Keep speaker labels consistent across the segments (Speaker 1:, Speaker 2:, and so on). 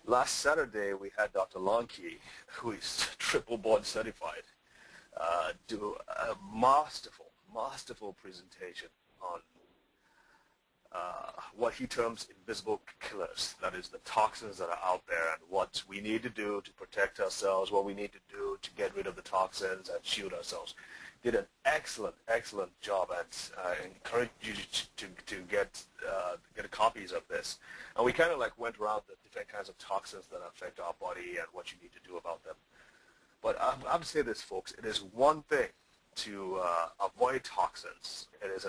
Speaker 1: Last Saturday, we had Dr. Lonke, who is triple board certified, do a masterful presentation on what he terms invisible killers. That is the toxins that are out there and what we need to do to protect ourselves, what we need to do to get rid of the toxins and shield ourselves. Did an excellent job, and I encourage you to get copies of this. And we kind of like went around the different kinds of toxins that affect our body and what you need to do about them. But I would say this, folks, it is one thing to avoid toxins. It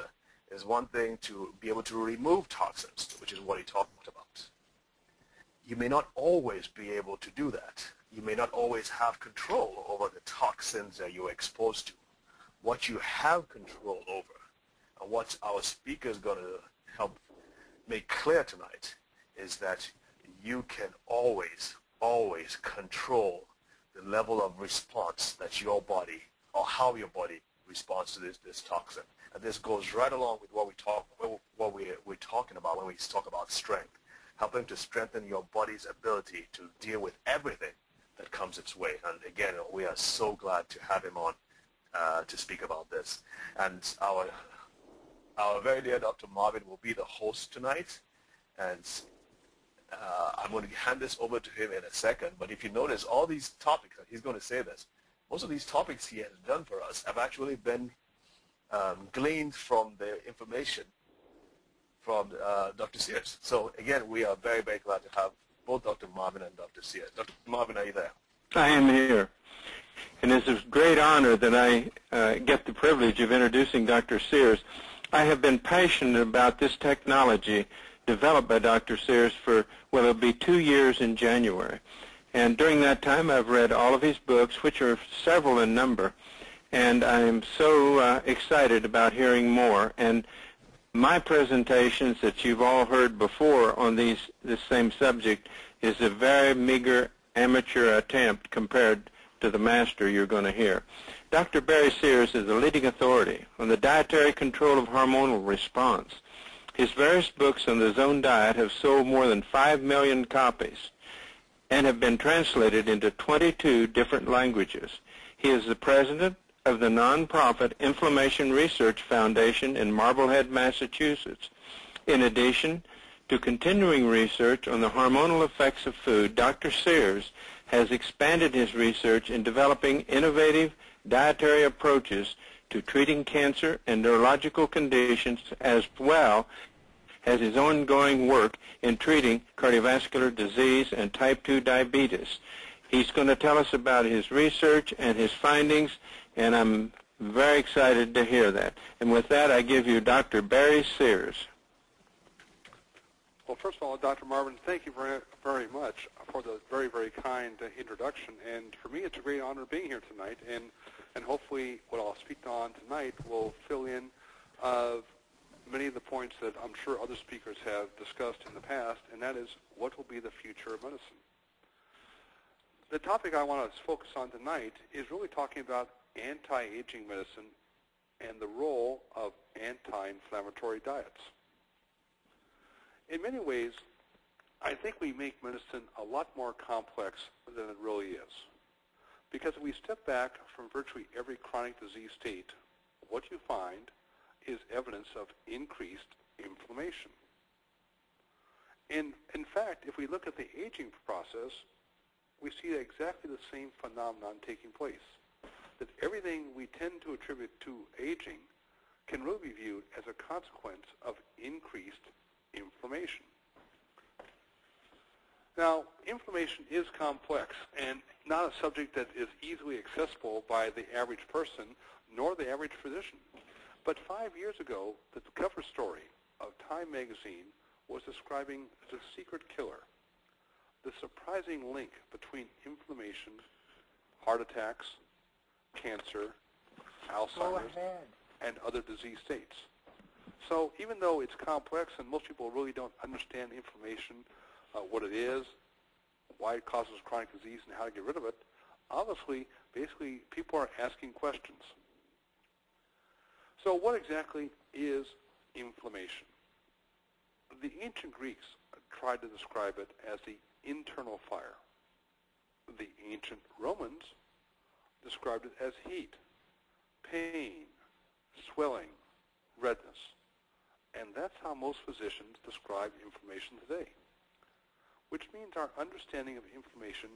Speaker 1: is one thing to be able to remove toxins, which is what he talked about. You may not always be able to do that. You may not always have control over the toxins that you're exposed to. What you have control over, and what our speaker is going to help make clear tonight, is that you can always control the level of response that your body, or how your body responds to this toxin. And this goes right along with what we're talking about when we talk about strength, helping to strengthen your body's ability to deal with everything that comes its way. And again, we are so glad to have him on to speak about this. And our very dear Dr. Marvin will be the host tonight, and I'm going to hand this over to him in a second. But if you notice, all these topics, and he's going to say this, most of these topics he has done for us have actually been gleaned from the information from Dr. Sears. So again, we are very glad to have both Dr. Marvin and Dr. Sears. Dr. Marvin, are you there?
Speaker 2: I am here. And it's a great honor that I get the privilege of introducing Dr. Sears. I have been passionate about this technology developed by Dr. Sears for, well, it'll be 2 years in January. And during that time, I've read all of his books, which are several in number, and I am so excited about hearing more. And my presentations that you've all heard before on this same subject is a very meager amateur attempt compared to the master you're going to hear. Dr. Barry Sears is a leading authority on the dietary control of hormonal response. His various books on the Zone Diet have sold more than 5 million copies and have been translated into 22 different languages. He is the president of the nonprofit Inflammation Research Foundation in Marblehead, Massachusetts. In addition to continuing research on the hormonal effects of food, Dr. Sears has expanded his research in developing innovative dietary approaches to treating cancer and neurological conditions, as well as his ongoing work in treating cardiovascular disease and type 2 diabetes. He's going to tell us about his research and his findings, and I'm very excited to hear that. And with that, I give you Dr. Barry Sears.
Speaker 3: Well, first of all, Dr. Marvin, thank you very much for the very kind introduction. And for me, it's a great honor being here tonight. And hopefully what I'll speak on tonight will fill in many of the points that I'm sure other speakers have discussed in the past, and that is what will be the future of medicine. The topic I want to focus on tonight is really talking about anti-aging medicine and the role of anti-inflammatory diets. In many ways, I think we make medicine a lot more complex than it really is. Because if we step back from virtually every chronic disease state, what you find is evidence of increased inflammation. In fact, if we look at the aging process, we see exactly the same phenomenon taking place, that everything we tend to attribute to aging can really be viewed as a consequence of increased inflammation. Now, inflammation is complex and not a subject that is easily accessible by the average person nor the average physician. But 5 years ago, the cover story of Time magazine was describing the secret killer, the surprising link between inflammation, heart attacks, cancer, Alzheimer's, and other disease states. So even though it's complex and most people really don't understand inflammation, what it is, why it causes chronic disease, and how to get rid of it, obviously, basically, people are asking questions. So what exactly is inflammation? The ancient Greeks tried to describe it as the internal fire. The ancient Romans described it as heat, pain, swelling, redness. And that's how most physicians describe inflammation today, which means our understanding of inflammation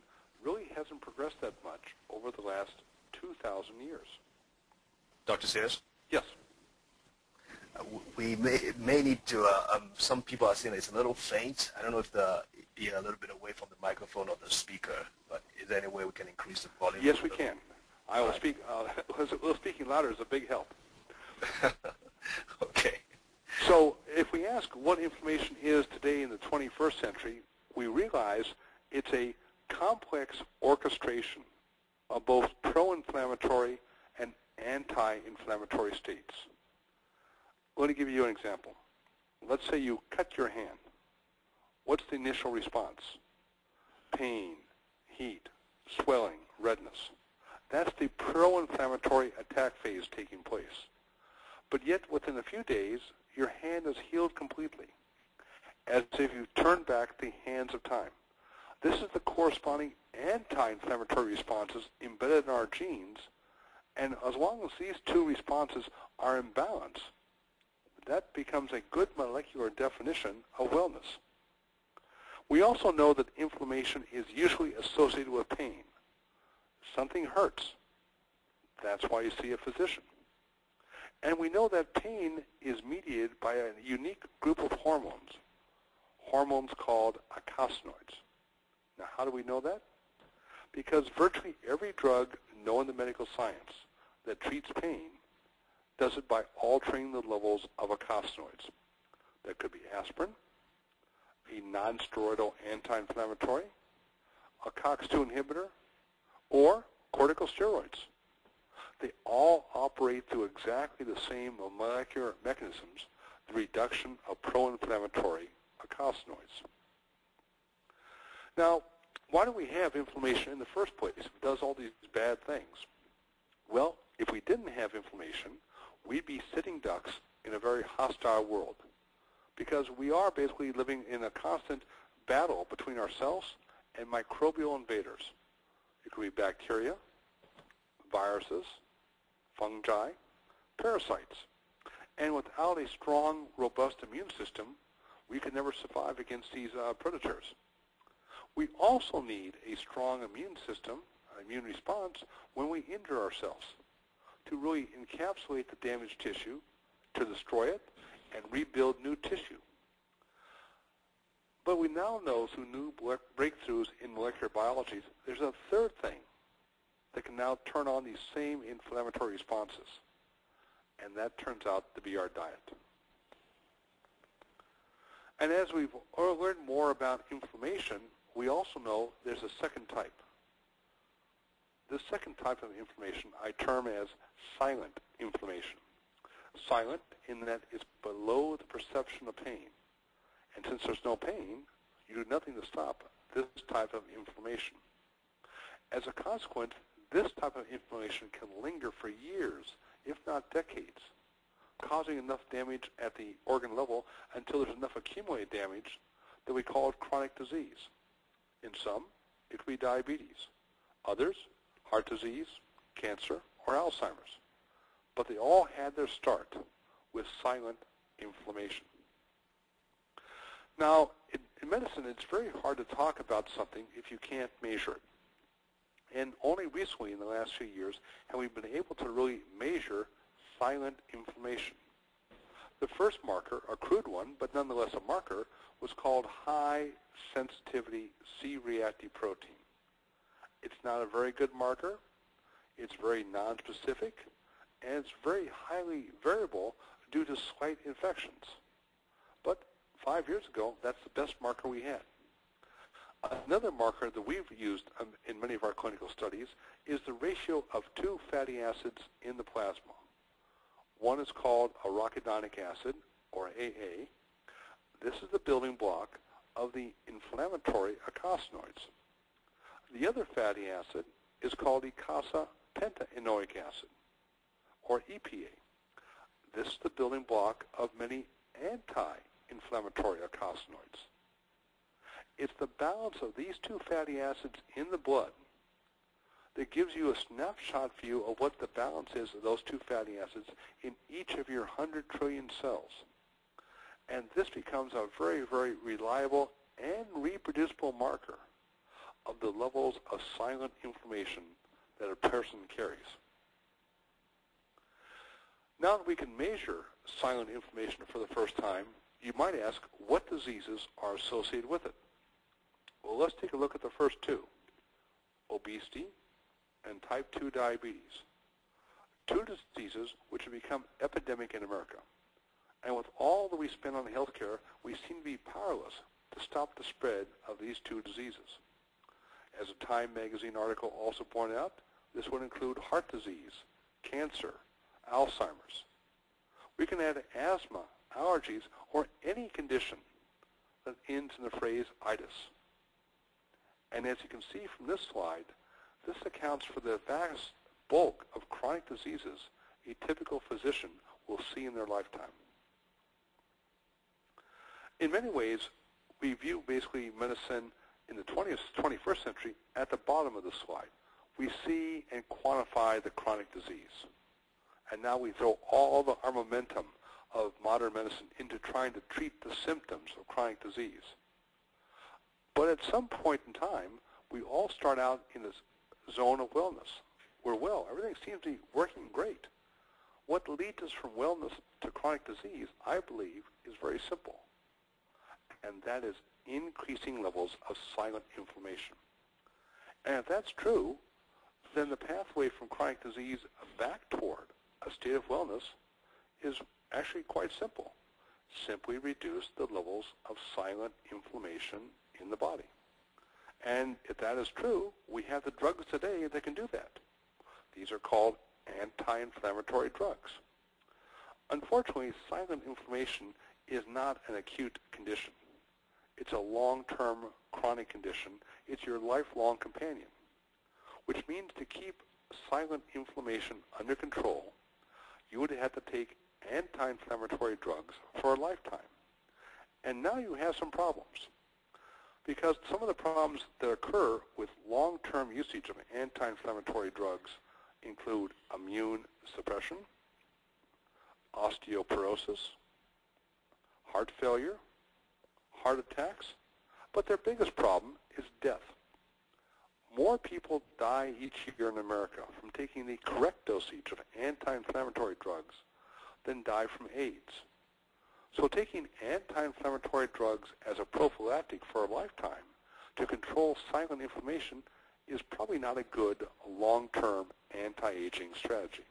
Speaker 3: really hasn't progressed that much over the last 2,000 years.
Speaker 1: Dr. Sears?
Speaker 3: Yes.
Speaker 1: We may need to, some people are saying it's a little faint. I don't know if you're a little bit away from the microphone or the speaker, but is there any way we can increase the volume?
Speaker 3: Yes, we can. I will speak, speaking louder is a big help.
Speaker 1: Okay.
Speaker 3: So if we ask what inflammation is today in the 21st century, we realize it's a complex orchestration of both pro-inflammatory and anti-inflammatory states. Let me give you an example. Let's say you cut your hand. What's the initial response? Pain, heat, swelling, redness. That's the pro-inflammatory attack phase taking place. But yet, within a few days, your hand is healed completely, as if you turned back the hands of time. This is the corresponding anti-inflammatory responses embedded in our genes, and as long as these two responses are in balance, that becomes a good molecular definition of wellness. We also know that inflammation is usually associated with pain. Something hurts. That's why you see a physician. And we know that pain is mediated by a unique group of hormones called eicosanoids. Now, how do we know that? Because virtually every drug known in the medical science that treats pain does it by altering the levels of eicosanoids. That could be aspirin, a non-steroidal anti-inflammatory, a COX-2 inhibitor, or corticosteroids. They all operate through exactly the same molecular mechanisms, the reduction of pro-inflammatory eicosanoids. Now, why do we have inflammation in the first place if it does all these bad things? Well, if we didn't have inflammation, we'd be sitting ducks in a very hostile world, because we are basically living in a constant battle between ourselves and microbial invaders. It could be bacteria, viruses, fungi, parasites. And without a strong, robust immune system, we can never survive against these predators. We also need a strong immune system, immune response, when we injure ourselves to really encapsulate the damaged tissue, to destroy it, and rebuild new tissue. But we now know through new breakthroughs in molecular biology, there's a third thing that can now turn on these same inflammatory responses, and that turns out to be our diet. And as we've learned more about inflammation, we also know there's a second type. This second type of inflammation I term as silent inflammation. Silent in that it's below the perception of pain. And since there's no pain, you do nothing to stop this type of inflammation. As a consequence, this type of inflammation can linger for years, if not decades, causing enough damage at the organ level until there's enough accumulated damage that we call it chronic disease. In some, it could be diabetes. Others, heart disease, cancer, or Alzheimer's. But they all had their start with silent inflammation. Now, in medicine, it's very hard to talk about something if you can't measure it. And only recently, in the last few years, have we been able to really measure silent inflammation. The first marker, a crude one, but nonetheless a marker, was called high-sensitivity C-reactive protein. It's not a very good marker. It's very nonspecific, and it's very highly variable due to slight infections. But 5 years ago, that's the best marker we had. Another marker that we've used in many of our clinical studies is the ratio of two fatty acids in the plasma. One is called arachidonic acid, or AA. This is the building block of the inflammatory eicosanoids. The other fatty acid is called eicosapentaenoic acid, or EPA. This is the building block of many anti-inflammatory eicosanoids. It's the balance of these two fatty acids in the blood that gives you a snapshot view of what the balance is of those two fatty acids in each of your 100 trillion cells. And this becomes a very, very reliable and reproducible marker of the levels of silent inflammation that a person carries. Now that we can measure silent inflammation for the first time, you might ask what diseases are associated with it. Well, let's take a look at the first two, obesity and type 2 diabetes, two diseases which have become epidemic in America. And with all that we spend on healthcare, we seem to be powerless to stop the spread of these two diseases. As a Time magazine article also pointed out, this would include heart disease, cancer, Alzheimer's. We can add asthma, allergies, or any condition that ends in the phrase itis. And as you can see from this slide, this accounts for the vast bulk of chronic diseases a typical physician will see in their lifetime. In many ways, we view basically medicine in the 21st century at the bottom of the slide. We see and quantify the chronic disease. And now we throw all the armamentum of modern medicine into trying to treat the symptoms of chronic disease. But at some point in time, we all start out in this zone of wellness. We're well. Everything seems to be working great. What leads us from wellness to chronic disease, I believe, is very simple. And that is increasing levels of silent inflammation. And if that's true, then the pathway from chronic disease back toward a state of wellness is actually quite simple. Simply reduce the levels of silent inflammation in the body. And if that is true, we have the drugs today that can do that. These are called anti-inflammatory drugs. Unfortunately, silent inflammation is not an acute condition. It's a long-term chronic condition. It's your lifelong companion, which means to keep silent inflammation under control, you would have to take anti-inflammatory drugs for a lifetime. And now you have some problems, because some of the problems that occur with long-term usage of anti-inflammatory drugs include immune suppression, osteoporosis, heart failure, heart attacks, but their biggest problem is death. More people die each year in America from taking the correct dosage of anti-inflammatory drugs than die from AIDS. So taking anti-inflammatory drugs as a prophylactic for a lifetime to control silent inflammation is probably not a good long-term anti-aging strategy.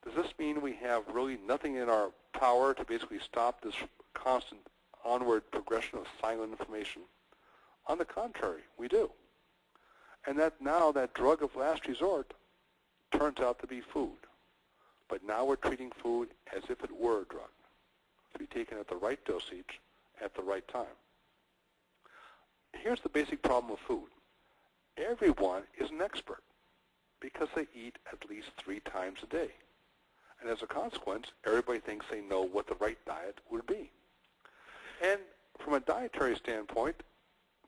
Speaker 3: Does this mean we have really nothing in our power to basically stop this constant onward progression of silent inflammation? On the contrary, we do. And that now that drug of last resort turns out to be food. But now we're treating food as if it were a drug, to be taken at the right dosage at the right time. Here's the basic problem with food. Everyone is an expert because they eat at least 3 times a day. And as a consequence, everybody thinks they know what the right diet would be. And from a dietary standpoint,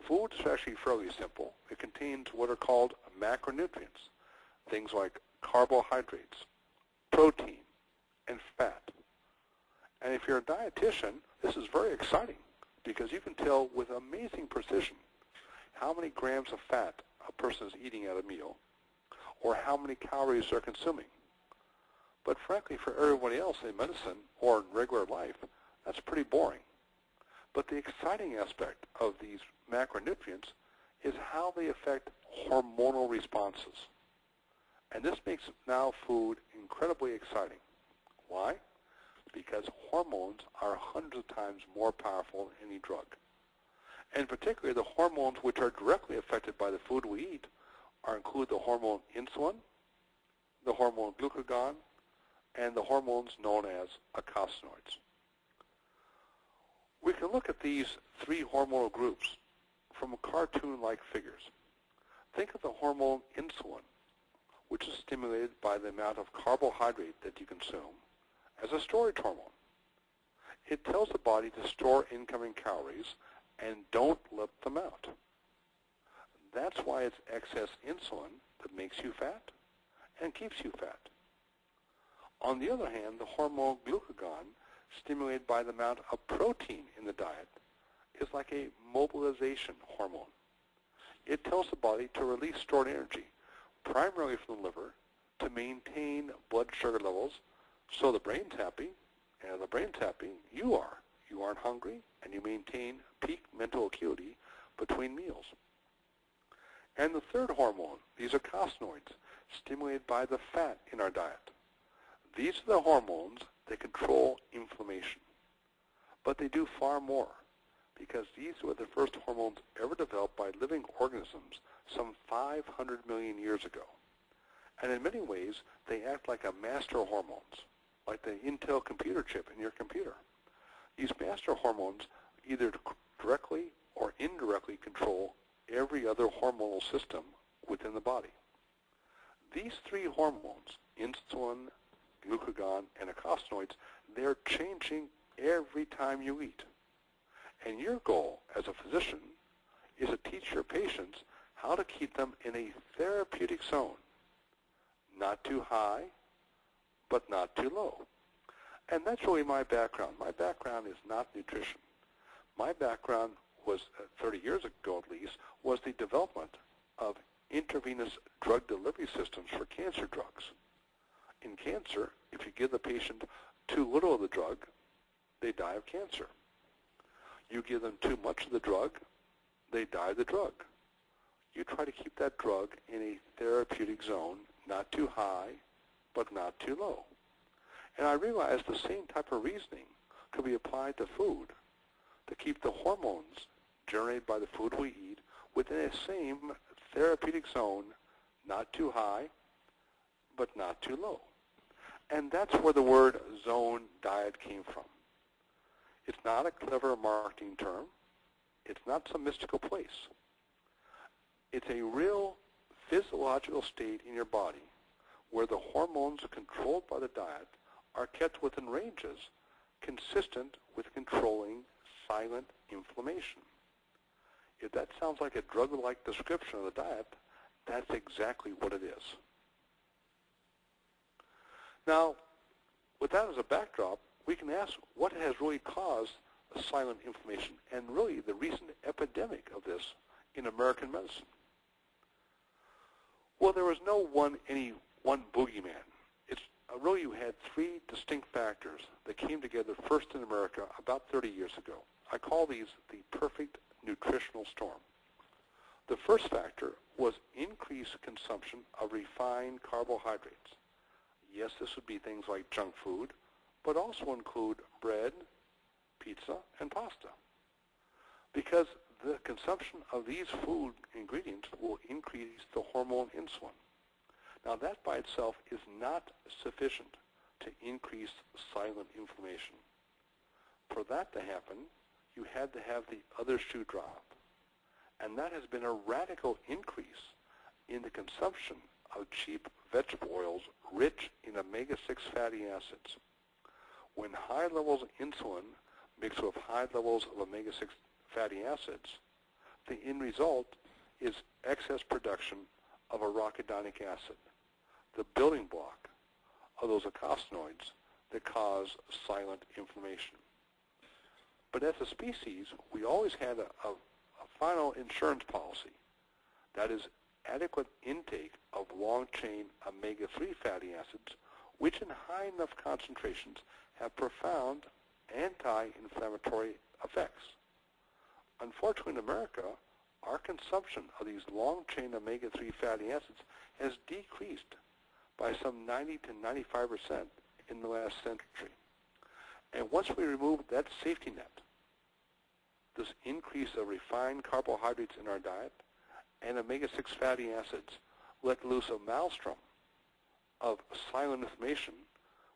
Speaker 3: food is actually fairly simple. It contains what are called macronutrients, things like carbohydrates, protein, and fat. And if you're a dietitian, this is very exciting because you can tell with amazing precision how many grams of fat a person is eating at a meal or how many calories they're consuming. But frankly, for everybody else in medicine or in regular life, that's pretty boring. But the exciting aspect of these macronutrients is how they affect hormonal responses. And this makes now food incredibly exciting. Why? Because hormones are hundreds of times more powerful than any drug. And particularly the hormones which are directly affected by the food we eat include the hormone insulin, the hormone glucagon, and the hormones known as eicosanoids. We can look at these 3 hormonal groups from cartoon-like figures. Think of the hormone insulin, which is stimulated by the amount of carbohydrate that you consume, as a storage hormone. It tells the body to store incoming calories and don't let them out. That's why it's excess insulin that makes you fat and keeps you fat. On the other hand, the hormone glucagon, stimulated by the amount of protein in the diet, is like a mobilization hormone. It tells the body to release stored energy, primarily from the liver, to maintain blood sugar levels so the brain's happy, and if the brain's happy, you are. You aren't hungry, and you maintain peak mental acuity between meals. And the third hormone, these are costanoids, stimulated by the fat in our diet. These are the hormones that control inflammation. But they do far more, because these were the first hormones ever developed by living organisms some 500 million years ago. And in many ways, they act like a master hormones, like the Intel computer chip in your computer. These master hormones either directly or indirectly control every other hormonal system within the body. These three hormones, insulin, glucagon, and eicosanoids, they're changing every time you eat. And your goal as a physician is to teach your patients how to keep them in a therapeutic zone, not too high, but not too low. And that's really my background. My background is not nutrition. My background was, 30 years ago at least, was the development of intravenous drug delivery systems for cancer drugs. In cancer, if you give the patient too little of the drug, they die of cancer. You give them too much of the drug, they die of the drug. You try to keep that drug in a therapeutic zone, not too high, but not too low. And I realized the same type of reasoning could be applied to food to keep the hormones generated by the food we eat within a same therapeutic zone, not too high, but not too low. And that's where the word zone diet came from. It's not a clever marketing term. It's not some mystical place. It's a real physiological state in your body where the hormones controlled by the diet are kept within ranges consistent with controlling silent inflammation. If that sounds like a drug-like description of the diet, that's exactly what it is. Now, with that as a backdrop, we can ask what has really caused silent inflammation and really the recent epidemic of this in American medicine. Well, there was any one boogeyman. Really, you had three distinct factors that came together first in America about 30 years ago. I call these the perfect nutritional storm. The first factor was increased consumption of refined carbohydrates. Yes, this would be things like junk food, but also include bread, pizza, and pasta. Because the consumption of these food ingredients will increase the hormone insulin. Now that by itself is not sufficient to increase silent inflammation. For that to happen, you had to have the other shoe drop. And that has been a radical increase in the consumption of cheap vegetable oils rich in omega-6 fatty acids. When high levels of insulin mix with high levels of omega-6 fatty acids, the end result is excess production of arachidonic acid, the building block of those eicosanoids that cause silent inflammation. But as a species, we always had a final insurance policy. That is adequate intake of long-chain omega-3 fatty acids, which in high enough concentrations have profound anti-inflammatory effects. Unfortunately, in America, our consumption of these long-chain omega-3 fatty acids has decreased by some 90 to 95% in the last century. And once we remove that safety net, this increase of refined carbohydrates in our diet and omega-6 fatty acids let loose a maelstrom of silent inflammation,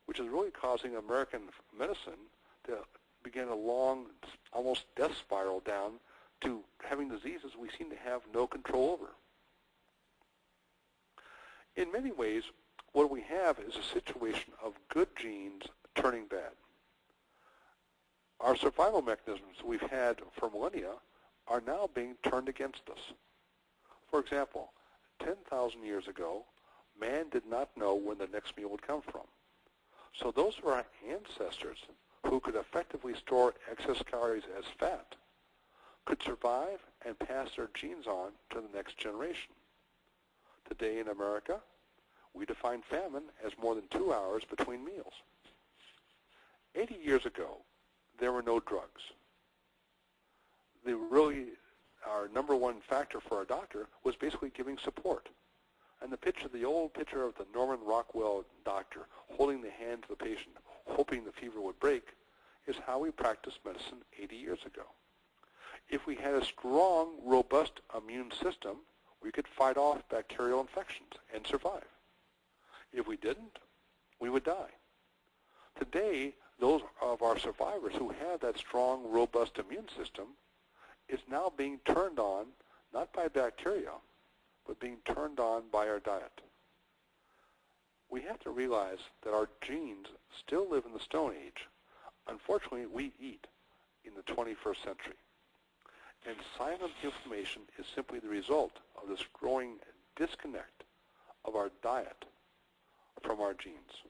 Speaker 3: which is really causing American medicine to begin a long, almost death spiral down to having diseases we seem to have no control over. In many ways, what we have is a situation of good genes turning bad. Our survival mechanisms we've had for millennia are now being turned against us. For example, 10,000 years ago, man did not know when the next meal would come from. So those of our ancestors who could effectively store excess calories as fat could survive and pass their genes on to the next generation. Today in America, we define famine as more than 2 hours between meals. 80 years ago, there were no drugs. Our number one factor for our doctor was basically giving support. And the old picture of the Norman Rockwell doctor holding the hand of the patient, hoping the fever would break, is how we practiced medicine 80 years ago. If we had a strong, robust immune system, we could fight off bacterial infections and survive. If we didn't, we would die. Today, those of our survivors who have that strong, robust immune system is now being turned on, not by bacteria, but being turned on by our diet. We have to realize that our genes still live in the Stone Age. Unfortunately, we eat in the 21st century. And silent inflammation is simply the result of this growing disconnect of our diet from our genes.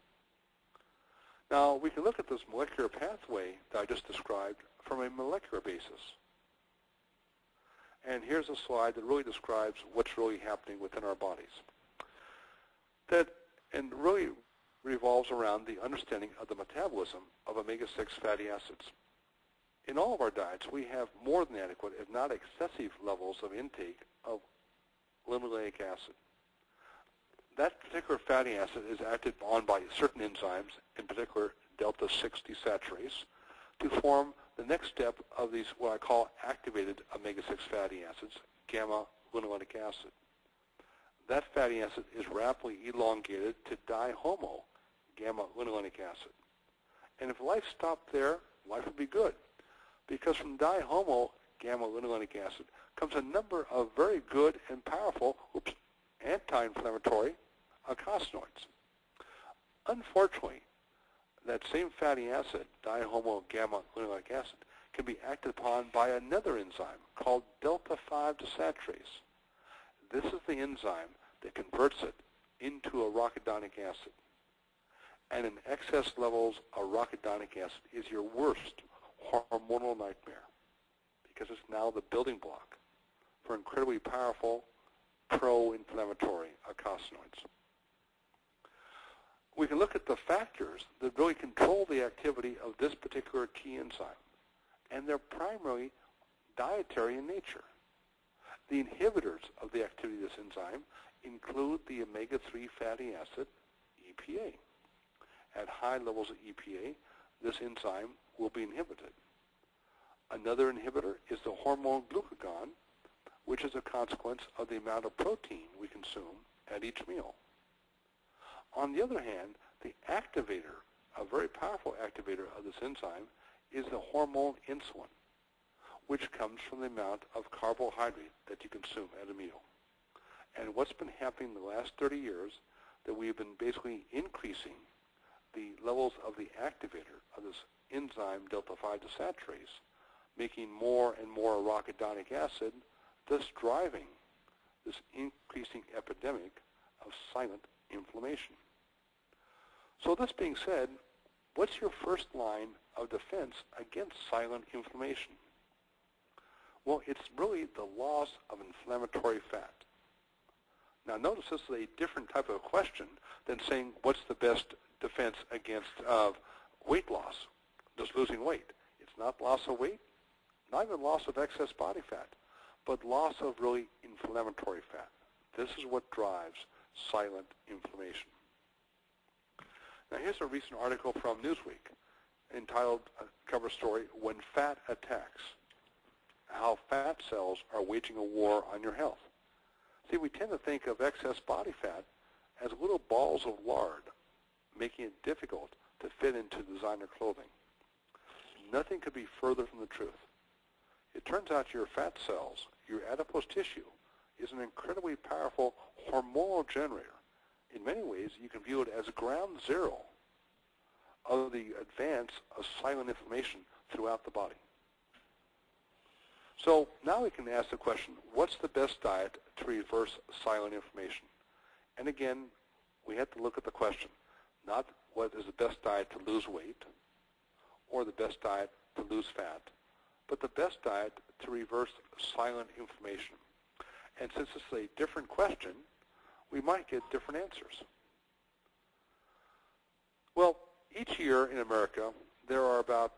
Speaker 3: Now, we can look at this molecular pathway that I just described from a molecular basis. And here's a slide that really describes what's really happening within our bodies. And really revolves around the understanding of the metabolism of omega-6 fatty acids. In all of our diets, we have more than adequate, if not excessive, levels of intake of linoleic acid. That particular fatty acid is acted on by certain enzymes, in particular delta-6 desaturase, to form the next step of these, what I call activated omega-6 fatty acids, gamma-linolenic acid. That fatty acid is rapidly elongated to dihomo gamma-linolenic acid. And if life stopped there, life would be good, because from dihomo gamma-linolenic acid comes a number of very good and powerful anti-inflammatory eicosanoids. Unfortunately, that same fatty acid, dihomo gamma-linolenic acid, can be acted upon by another enzyme called delta-5 desaturase. This is the enzyme that converts it into arachidonic acid. And in excess levels of arachidonic acid is your worst hormonal nightmare, because it's now the building block for incredibly powerful pro-inflammatory eicosanoids. We can look at the factors that really control the activity of this particular key enzyme, and they're primarily dietary in nature. The inhibitors of the activity of this enzyme include the omega-3 fatty acid, EPA. At high levels of EPA, this enzyme will be inhibited. Another inhibitor is the hormone glucagon, which is a consequence of the amount of protein we consume at each meal. On the other hand, the activator, a very powerful activator of this enzyme, is the hormone insulin, which comes from the amount of carbohydrate that you consume at a meal. And what's been happening in the last 30 years, that we've been basically increasing the levels of the activator of this enzyme delta-5 desaturase, making more and more arachidonic acid, thus driving this increasing epidemic of silent inflammation. So this being said, what's your first line of defense against silent inflammation? Well, it's really the loss of inflammatory fat. Now notice this is a different type of question than saying what's the best defense against weight loss, just losing weight. It's not loss of weight, not even loss of excess body fat, but loss of really inflammatory fat. This is what drives silent inflammation. Now here's a recent article from Newsweek entitled, cover story, When Fat Attacks, How Fat Cells Are Waging a War on Your Health. See, we tend to think of excess body fat as little balls of lard, making it difficult to fit into designer clothing. Nothing could be further from the truth. It turns out your fat cells, your adipose tissue, is an incredibly powerful hormonal generator. In many ways, you can view it as ground zero of the advance of silent inflammation throughout the body. So now we can ask the question, what's the best diet to reverse silent inflammation? And again, we have to look at the question, not what is the best diet to lose weight or the best diet to lose fat, but the best diet to reverse silent inflammation. And since it's a different question, we might get different answers. Well, each year in America, there are about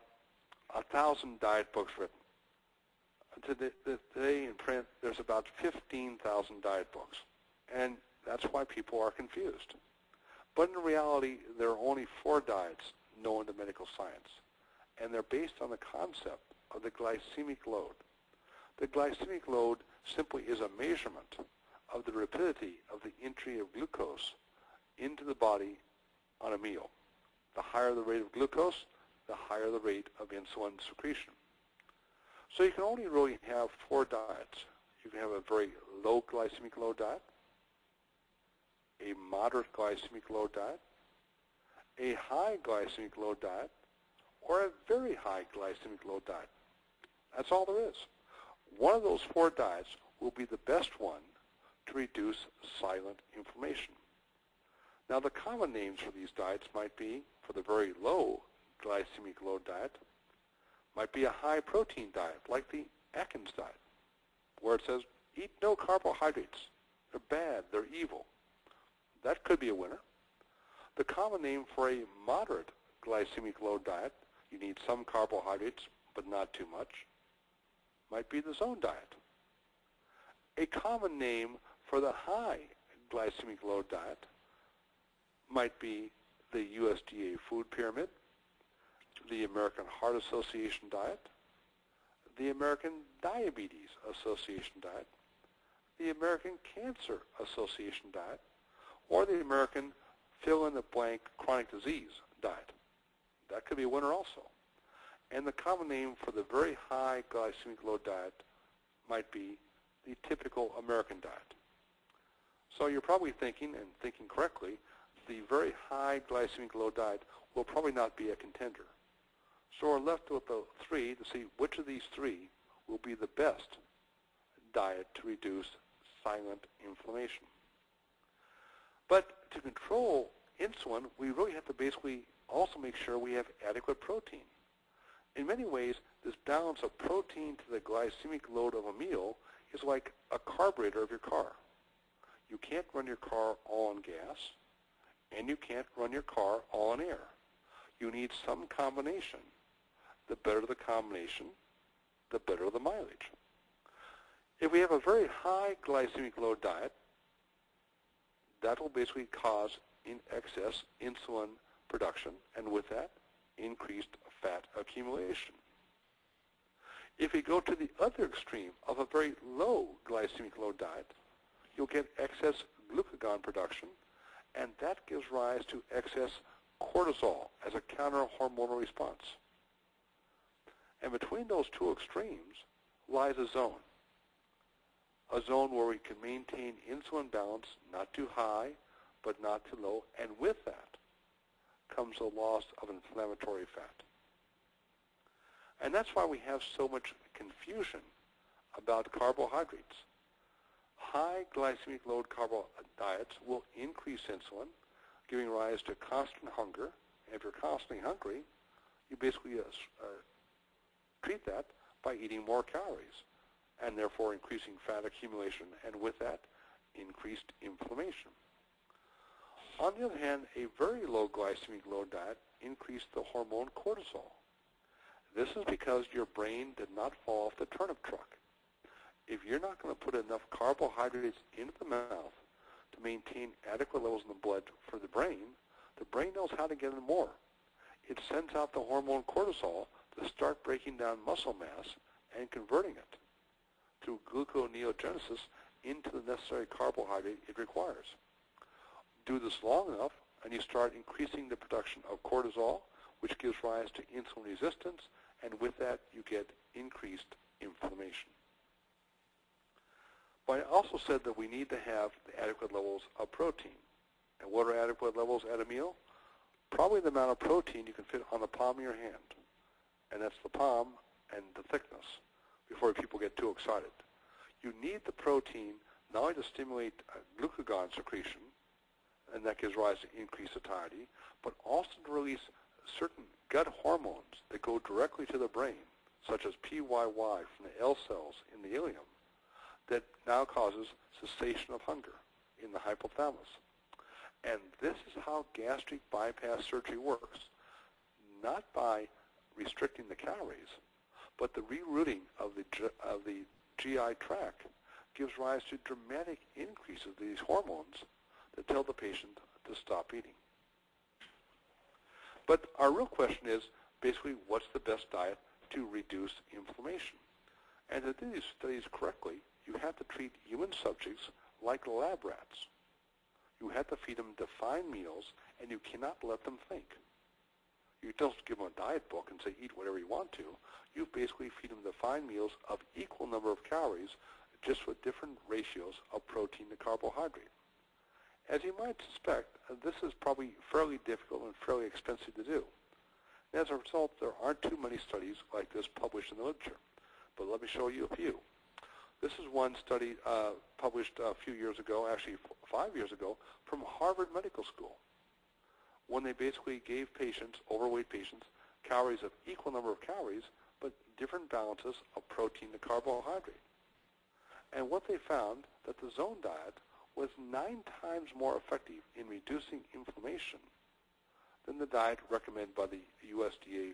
Speaker 3: 1,000 diet books written. Today in print, there's about 15,000 diet books, and that's why people are confused. But in reality, there are only 4 diets known to medical science, and they're based on the concept of the glycemic load. The glycemic load simply is a measurement of the rapidity of the entry of glucose into the body on a meal. The higher the rate of glucose, the higher the rate of insulin secretion. So you can only really have 4 diets. You can have a very low glycemic load diet, a moderate glycemic load diet, a high glycemic load diet, or a very high glycemic load diet. That's all there is. One of those 4 diets will be the best one to reduce silent inflammation. Now the common names for these diets might be, for the very low glycemic load diet, might be a high protein diet like the Atkins diet, where it says eat no carbohydrates. They're bad, they're evil. That could be a winner. The common name for a moderate glycemic load diet, you need some carbohydrates but not too much, might be the Zone diet. A common name for the high glycemic load diet might be the USDA food pyramid, the American Heart Association diet, the American Diabetes Association diet, the American Cancer Association diet, or the American fill-in-the-blank chronic disease diet. That could be a winner also. And the common name for the very high glycemic load diet might be the typical American diet. So you're probably thinking, and thinking correctly, the very high glycemic load diet will probably not be a contender. So we're left with the 3 to see which of these 3 will be the best diet to reduce silent inflammation. But to control insulin, we really have to basically also make sure we have adequate protein. In many ways, this balance of protein to the glycemic load of a meal is like a carburetor of your car. You can't run your car all on gas, and you can't run your car all on air. You need some combination. The better the combination, the better the mileage. If we have a very high glycemic load diet, that will basically cause in excess insulin production, and with that, increased fat accumulation. If we go to the other extreme of a very low glycemic load diet, you'll get excess glucagon production, and that gives rise to excess cortisol as a counter-hormonal response. And between those 2 extremes lies a zone where we can maintain insulin balance, not too high, but not too low, and with that comes the loss of inflammatory fat. And that's why we have so much confusion about carbohydrates. High glycemic load diets will increase insulin, giving rise to constant hunger. And if you're constantly hungry, you basically treat that by eating more calories, and therefore increasing fat accumulation, and with that, increased inflammation. On the other hand, a very low glycemic load diet increased the hormone cortisol. This is because your brain did not fall off the turnip truck. If you're not going to put enough carbohydrates into the mouth to maintain adequate levels in the blood for the brain knows how to get in more. It sends out the hormone cortisol to start breaking down muscle mass and converting it through gluconeogenesis into the necessary carbohydrate it requires. Do this long enough, and you start increasing the production of cortisol, which gives rise to insulin resistance, and with that you get increased inflammation. But I also said that we need to have the adequate levels of protein. And what are adequate levels at a meal? Probably the amount of protein you can fit on the palm of your hand. And that's the palm and the thickness. before people get too excited. You need the protein not only to stimulate glucagon secretion, and that gives rise to increased satiety, but also to release certain gut hormones that go directly to the brain, such as PYY from the L cells in the ileum, that now causes cessation of hunger in the hypothalamus. And this is how gastric bypass surgery works, not by restricting the calories, but the rerouting of the GI tract gives rise to dramatic increases of these hormones that tell the patient to stop eating. But our real question is basically what's the best diet to reduce inflammation? And to do these studies correctly, you have to treat human subjects like lab rats. You have to feed them defined meals, and you cannot let them think. You don't give them a diet book and say eat whatever you want to. You basically feed them defined meals of equal number of calories, just with different ratios of protein to carbohydrate. As you might suspect, this is probably fairly difficult and fairly expensive to do. And as a result, there aren't too many studies like this published in the literature. But let me show you a few. This is one study published a few years ago, actually 5 years ago, from Harvard Medical School, when they basically gave patients, overweight patients, calories of equal number of calories, but different balances of protein to carbohydrate. And what they found, that the zone diet was 9 times more effective in reducing inflammation than the diet recommended by the USDA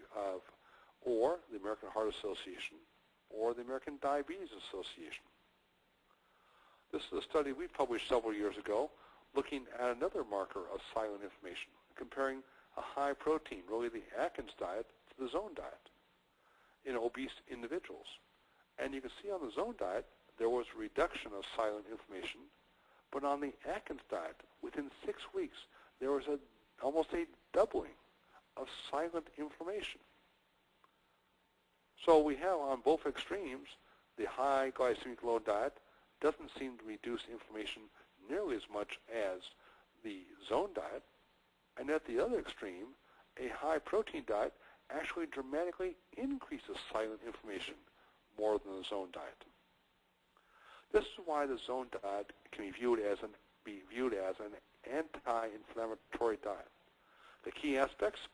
Speaker 3: or the American Heart Association or the American Diabetes Association. This is a study we published several years ago looking at another marker of silent inflammation, comparing a high protein, really the Atkins diet, to the zone diet in obese individuals. And you can see on the zone diet there was a reduction of silent inflammation, but on the Atkins diet, within 6 weeks, there was almost a doubling of silent inflammation. So we have on both extremes, the high glycemic load diet doesn't seem to reduce inflammation nearly as much as the zone diet, and at the other extreme, a high protein diet actually dramatically increases silent inflammation more than the zone diet. This is why the zone diet can be viewed as an anti-inflammatory diet. The key aspects,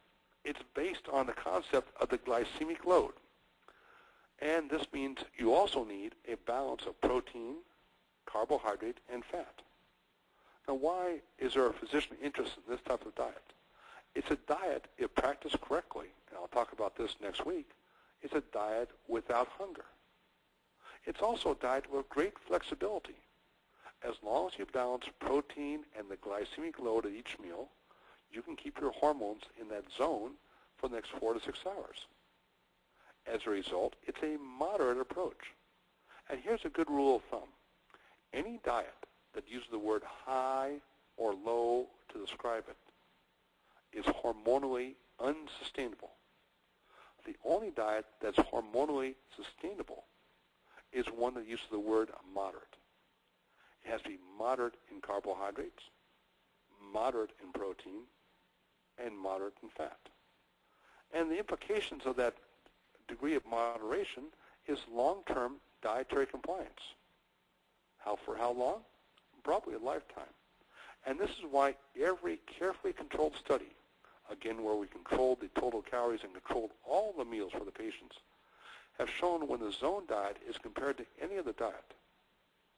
Speaker 3: it's based on the concept of the glycemic load. And this means you also need a balance of protein, carbohydrate, and fat. Now, why is there a physician interested in this type of diet? It's a diet, if practiced correctly, and I'll talk about this next week, it's a diet without hunger. It's also a diet with great flexibility. As long as you balance protein and the glycemic load at each meal, you can keep your hormones in that zone for the next 4 to 6 hours. As a result, it's a moderate approach. And here's a good rule of thumb. Any diet that uses the word high or low to describe it is hormonally unsustainable. The only diet that's hormonally sustainable is one that uses the word moderate. It has to be moderate in carbohydrates, moderate in protein, and moderate in fat. And the implications of that degree of moderation is long-term dietary compliance. For how long? Probably a lifetime. And this is why every carefully controlled study, again where we controlled the total calories and controlled all the meals for the patients, have shown when the zone diet is compared to any other diet,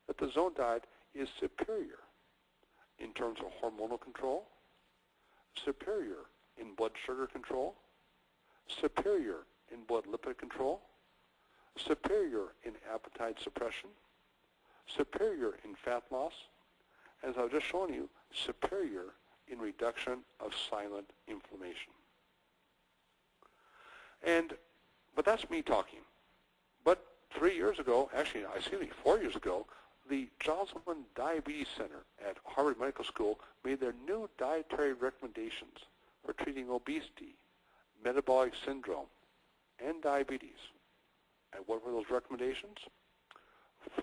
Speaker 3: that the zone diet is superior in terms of hormonal control, superior in blood sugar control, superior in blood lipid control, superior in appetite suppression, superior in fat loss, as I've just shown you, superior in reduction of silent inflammation. But that's me talking. But 3 years ago, actually, 4 years ago, the Joslin Diabetes Center at Harvard Medical School made their new dietary recommendations for treating obesity, metabolic syndrome, and diabetes. And what were those recommendations?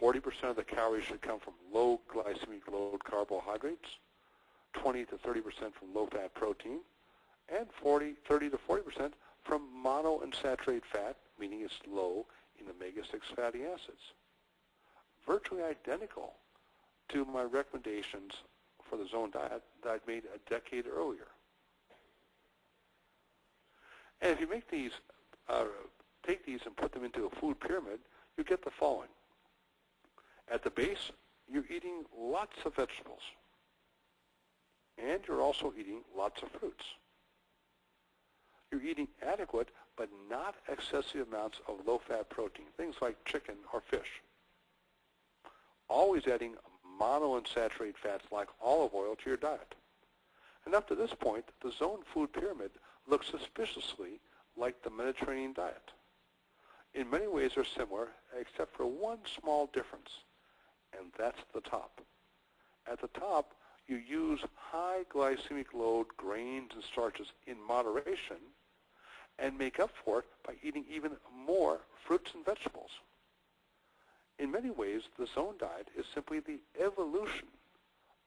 Speaker 3: 40% of the calories should come from low glycemic load carbohydrates, 20 to 30% from low-fat protein, and 30 to 40% from monounsaturated fat, meaning it's low in omega-6 omega-6 fatty acids, virtually identical to my recommendations for the zone diet that I'd made a decade earlier. And if you make these, take these and put them into a food pyramid, you get the following. At the base, you're eating lots of vegetables, and you're also eating lots of fruits. You're eating adequate but not excessive amounts of low-fat protein, things like chicken or fish. Always adding monounsaturated fats like olive oil to your diet. And up to this point, the zone food pyramid looks suspiciously like the Mediterranean diet. In many ways they're similar, except for one small difference, and that's the top. At the top, you use high glycemic load grains and starches in moderation and make up for it by eating even more fruits and vegetables. In many ways, the zone diet is simply the evolution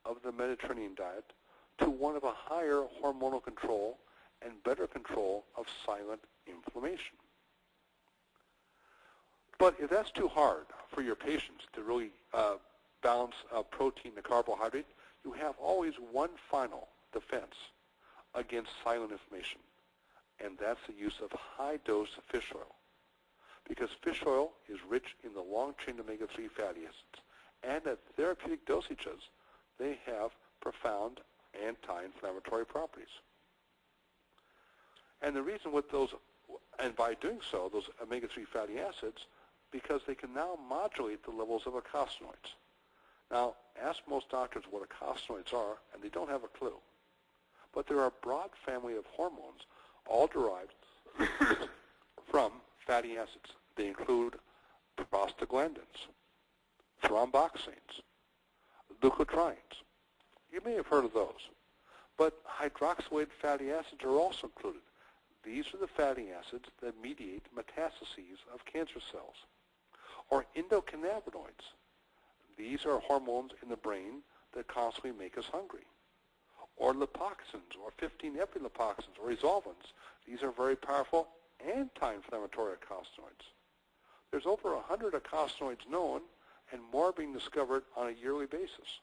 Speaker 3: of the Mediterranean diet to one of a higher hormonal control and better control of silent inflammation. But if that's too hard for your patients to really balance protein and carbohydrate, you have always one final defense against silent inflammation, and that's the use of high-dose fish oil. Because fish oil is rich in the long-chain omega-3 fatty acids, and at therapeutic dosages, they have profound anti-inflammatory properties. And the reason with those, and by doing so, those omega-3 fatty acids, because they can now modulate the levels of eicosanoids. Now, ask most doctors what eicosanoids are, and they don't have a clue. But there are a broad family of hormones, all derived from fatty acids. They include prostaglandins, thromboxanes, leukotrienes. You may have heard of those. But hydroxylated fatty acids are also included. These are the fatty acids that mediate metastases of cancer cells. Or endocannabinoids. These are hormones in the brain that constantly make us hungry. Or lipoxins, or 15-epilopoxins, or resolvins. These are very powerful anti-inflammatory eicosanoids. There's over 100 eicosanoids known, and more being discovered on a yearly basis.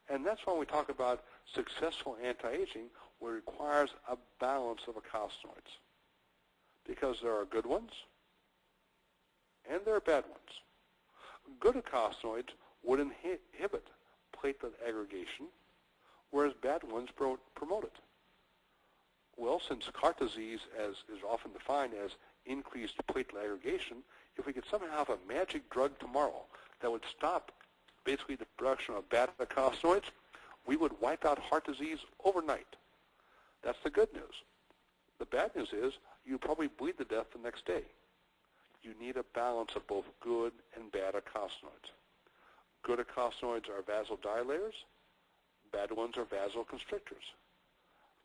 Speaker 3: And that's why we talk about successful anti-aging, where it requires a balance of eicosanoids. Because there are good ones, and there are bad ones. Good eicosanoids would inhibit platelet aggregation, whereas bad ones promote it. Well, since heart disease is often defined as increased platelet aggregation, if we could somehow have a magic drug tomorrow that would stop basically the production of bad eicosanoids, we would wipe out heart disease overnight. That's the good news. The bad news is you probably bleed to death the next day. You need a balance of both good and bad eicosanoids. Good eicosanoids are vasodilators. Bad ones are vasoconstrictors.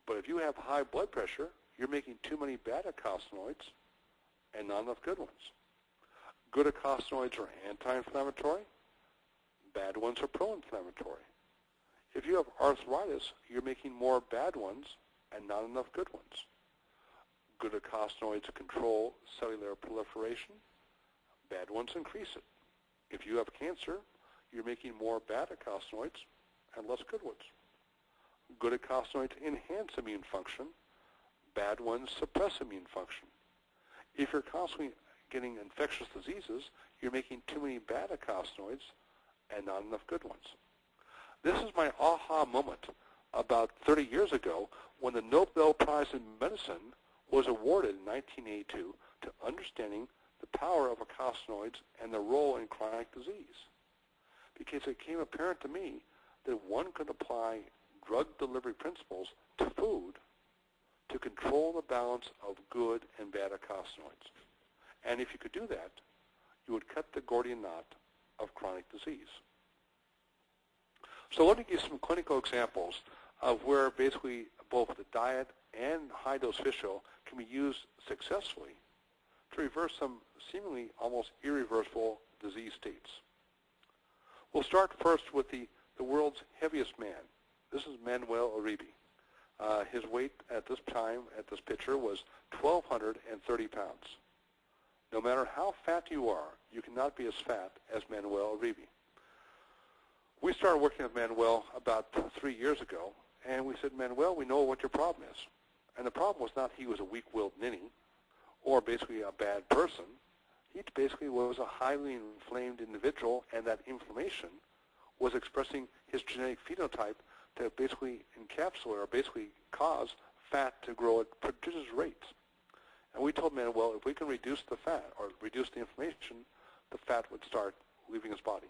Speaker 3: But if you have high blood pressure, you're making too many bad eicosanoids and not enough good ones. Good eicosanoids are anti-inflammatory. Bad ones are pro-inflammatory. If you have arthritis, you're making more bad ones and not enough good ones. Good eicosanoids control cellular proliferation. Bad ones increase it. If you have cancer, you're making more bad eicosanoids and less good ones. Good eicosanoids enhance immune function. Bad ones suppress immune function. If you're constantly getting infectious diseases, you're making too many bad eicosanoids and not enough good ones. This is my aha moment about 30 years ago when the Nobel Prize in Medicine was awarded in 1982 to understanding the power of eicosanoids and their role in chronic disease. Because it became apparent to me that one could apply drug delivery principles to food to control the balance of good and bad eicosanoids. And if you could do that, you would cut the Gordian knot of chronic disease. So let me give some clinical examples of where basically both the diet and high-dose fish oil can be used successfully to reverse some seemingly almost irreversible disease states. We'll start first with the world's heaviest man. This is Manuel Uribe. His weight at this time, at this picture, was 1,230 pounds. No matter how fat you are, you cannot be as fat as Manuel Uribe. We started working with Manuel about 3 years ago, and we said, Manuel, we know what your problem is. And the problem was not he was a weak-willed ninny or basically a bad person. He basically was a highly inflamed individual, and that inflammation was expressing his genetic phenotype to basically encapsulate or basically cause fat to grow at prodigious rates. And we told Manuel, if we can reduce the fat or reduce the inflammation, the fat would start leaving his body.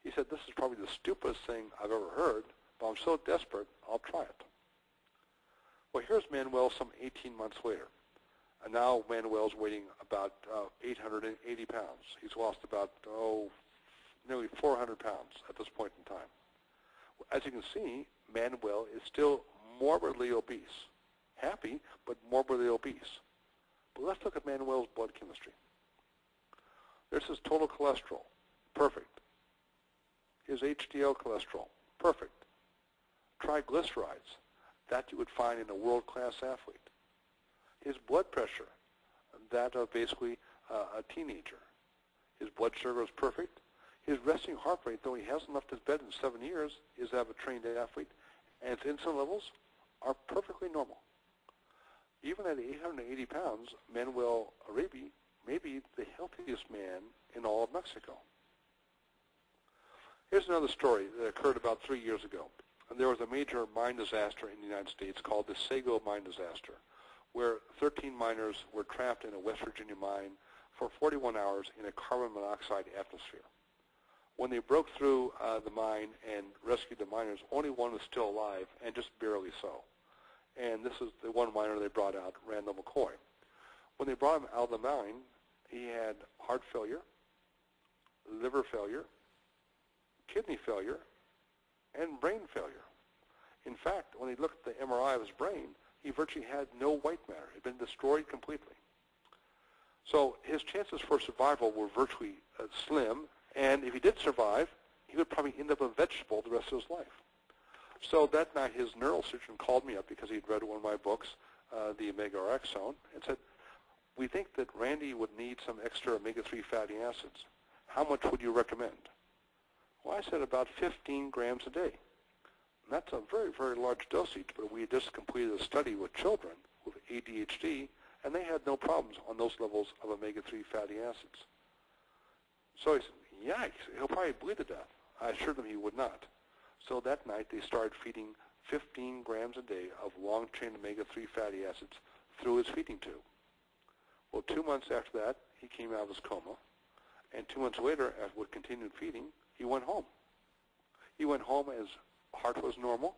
Speaker 3: He said, this is probably the stupidest thing I've ever heard, but I'm so desperate, I'll try it. Well, here's Manuel some 18 months later. And now Manuel's weighing about 880 pounds. He's lost about, nearly 400 pounds at this point in time. As you can see, Manuel is still morbidly obese. Happy, but morbidly obese. But let's look at Manuel's blood chemistry. There's his total cholesterol. Perfect. His HDL cholesterol. Perfect. Triglycerides. That you would find in a world-class athlete. His blood pressure. That of basically a teenager. His blood sugar is perfect. His resting heart rate, though he hasn't left his bed in 7 years, is that of a trained athlete. And his insulin levels are perfectly normal. Even at 880 pounds, Manuel Uribe may be the healthiest man in all of Mexico. Here's another story that occurred about 3 years ago. And there was a major mine disaster in the United States called the Sago mine disaster, where 13 miners were trapped in a West Virginia mine for 41 hours in a carbon monoxide atmosphere. When they broke through the mine and rescued the miners, only one was still alive, and just barely so. And this is the one miner they brought out, Randall McCoy. When they brought him out of the mine, he had heart failure, liver failure, kidney failure, and brain failure. In fact, when they looked at the MRI of his brain, he virtually had no white matter. It had been destroyed completely. So his chances for survival were virtually slim, and if he did survive, he would probably end up a vegetable the rest of his life. So that night, his neurosurgeon called me up because he'd read one of my books, The Omega-RX Zone, and said, we think that Randy would need some extra omega-3 fatty acids. How much would you recommend? Well, I said about 15 grams a day. And that's a very, very large dosage, but we had just completed a study with children with ADHD, and they had no problems on those levels of omega-3 fatty acids. So he said, yikes, he'll probably bleed to death. I assured him he would not. So that night they started feeding 15 grams a day of long-chain omega-3 fatty acids through his feeding tube. Well, 2 months after that, he came out of his coma, and 2 months later, after continued feeding, he went home. He went home, his heart was normal,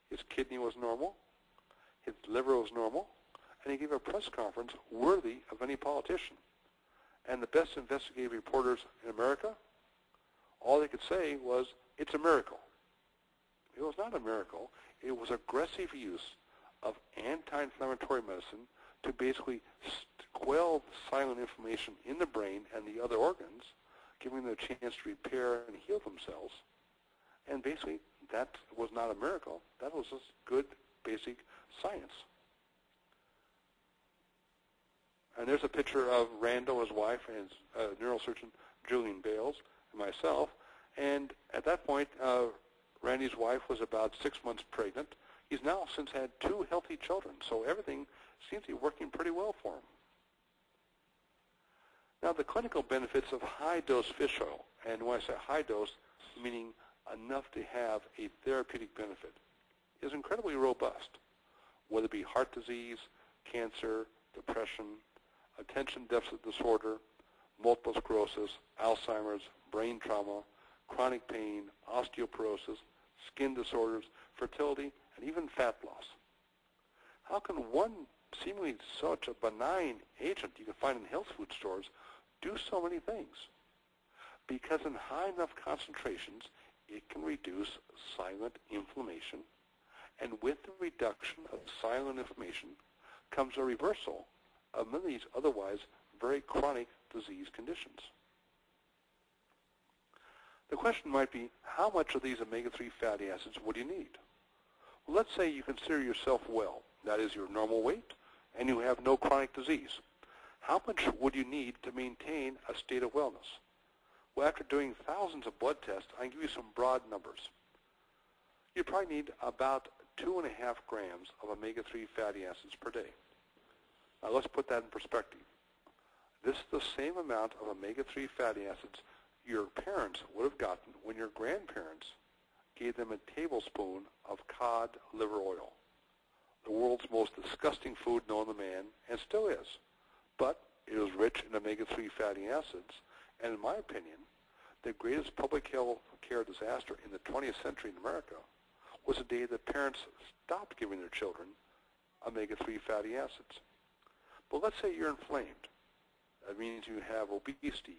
Speaker 3: his kidney was normal, his liver was normal, and he gave a press conference worthy of any politician. And the best investigative reporters in America, all they could say was, it's a miracle. It was not a miracle. It was aggressive use of anti-inflammatory medicine to basically quell the silent inflammation in the brain and the other organs, giving them a chance to repair and heal themselves. And basically, that was not a miracle. That was just good, basic science. And there's a picture of Randall, his wife, and his neurosurgeon, Julian Bales, and myself. And at that point, Randy's wife was about 6 months pregnant. He's now since had 2 healthy children, so everything seems to be working pretty well for him. Now, the clinical benefits of high-dose fish oil, and when I say high dose, meaning enough to have a therapeutic benefit, is incredibly robust, whether it be heart disease, cancer, depression, attention deficit disorder, multiple sclerosis, Alzheimer's, brain trauma, chronic pain, osteoporosis, skin disorders, fertility, and even fat loss. How can one seemingly such a benign agent you can find in health food stores do so many things? Because in high enough concentrations, it can reduce silent inflammation, and with the reduction of silent inflammation comes a reversal of many of these otherwise very chronic disease conditions. The question might be, how much of these omega-3 fatty acids would you need? Well, let's say you consider yourself well, that is your normal weight, and you have no chronic disease. How much would you need to maintain a state of wellness? Well, after doing thousands of blood tests, I can give you some broad numbers. You probably need about 2.5 grams of omega-3 fatty acids per day. Now let's put that in perspective. This is the same amount of omega-3 fatty acids your parents would have gotten when your grandparents gave them a tablespoon of cod liver oil, the world's most disgusting food known to man, and still is. But it was rich in omega-3 fatty acids, and in my opinion, the greatest public health care disaster in the 20th century in America was the day that parents stopped giving their children omega-3 fatty acids. But let's say you're inflamed. That means you have obesity,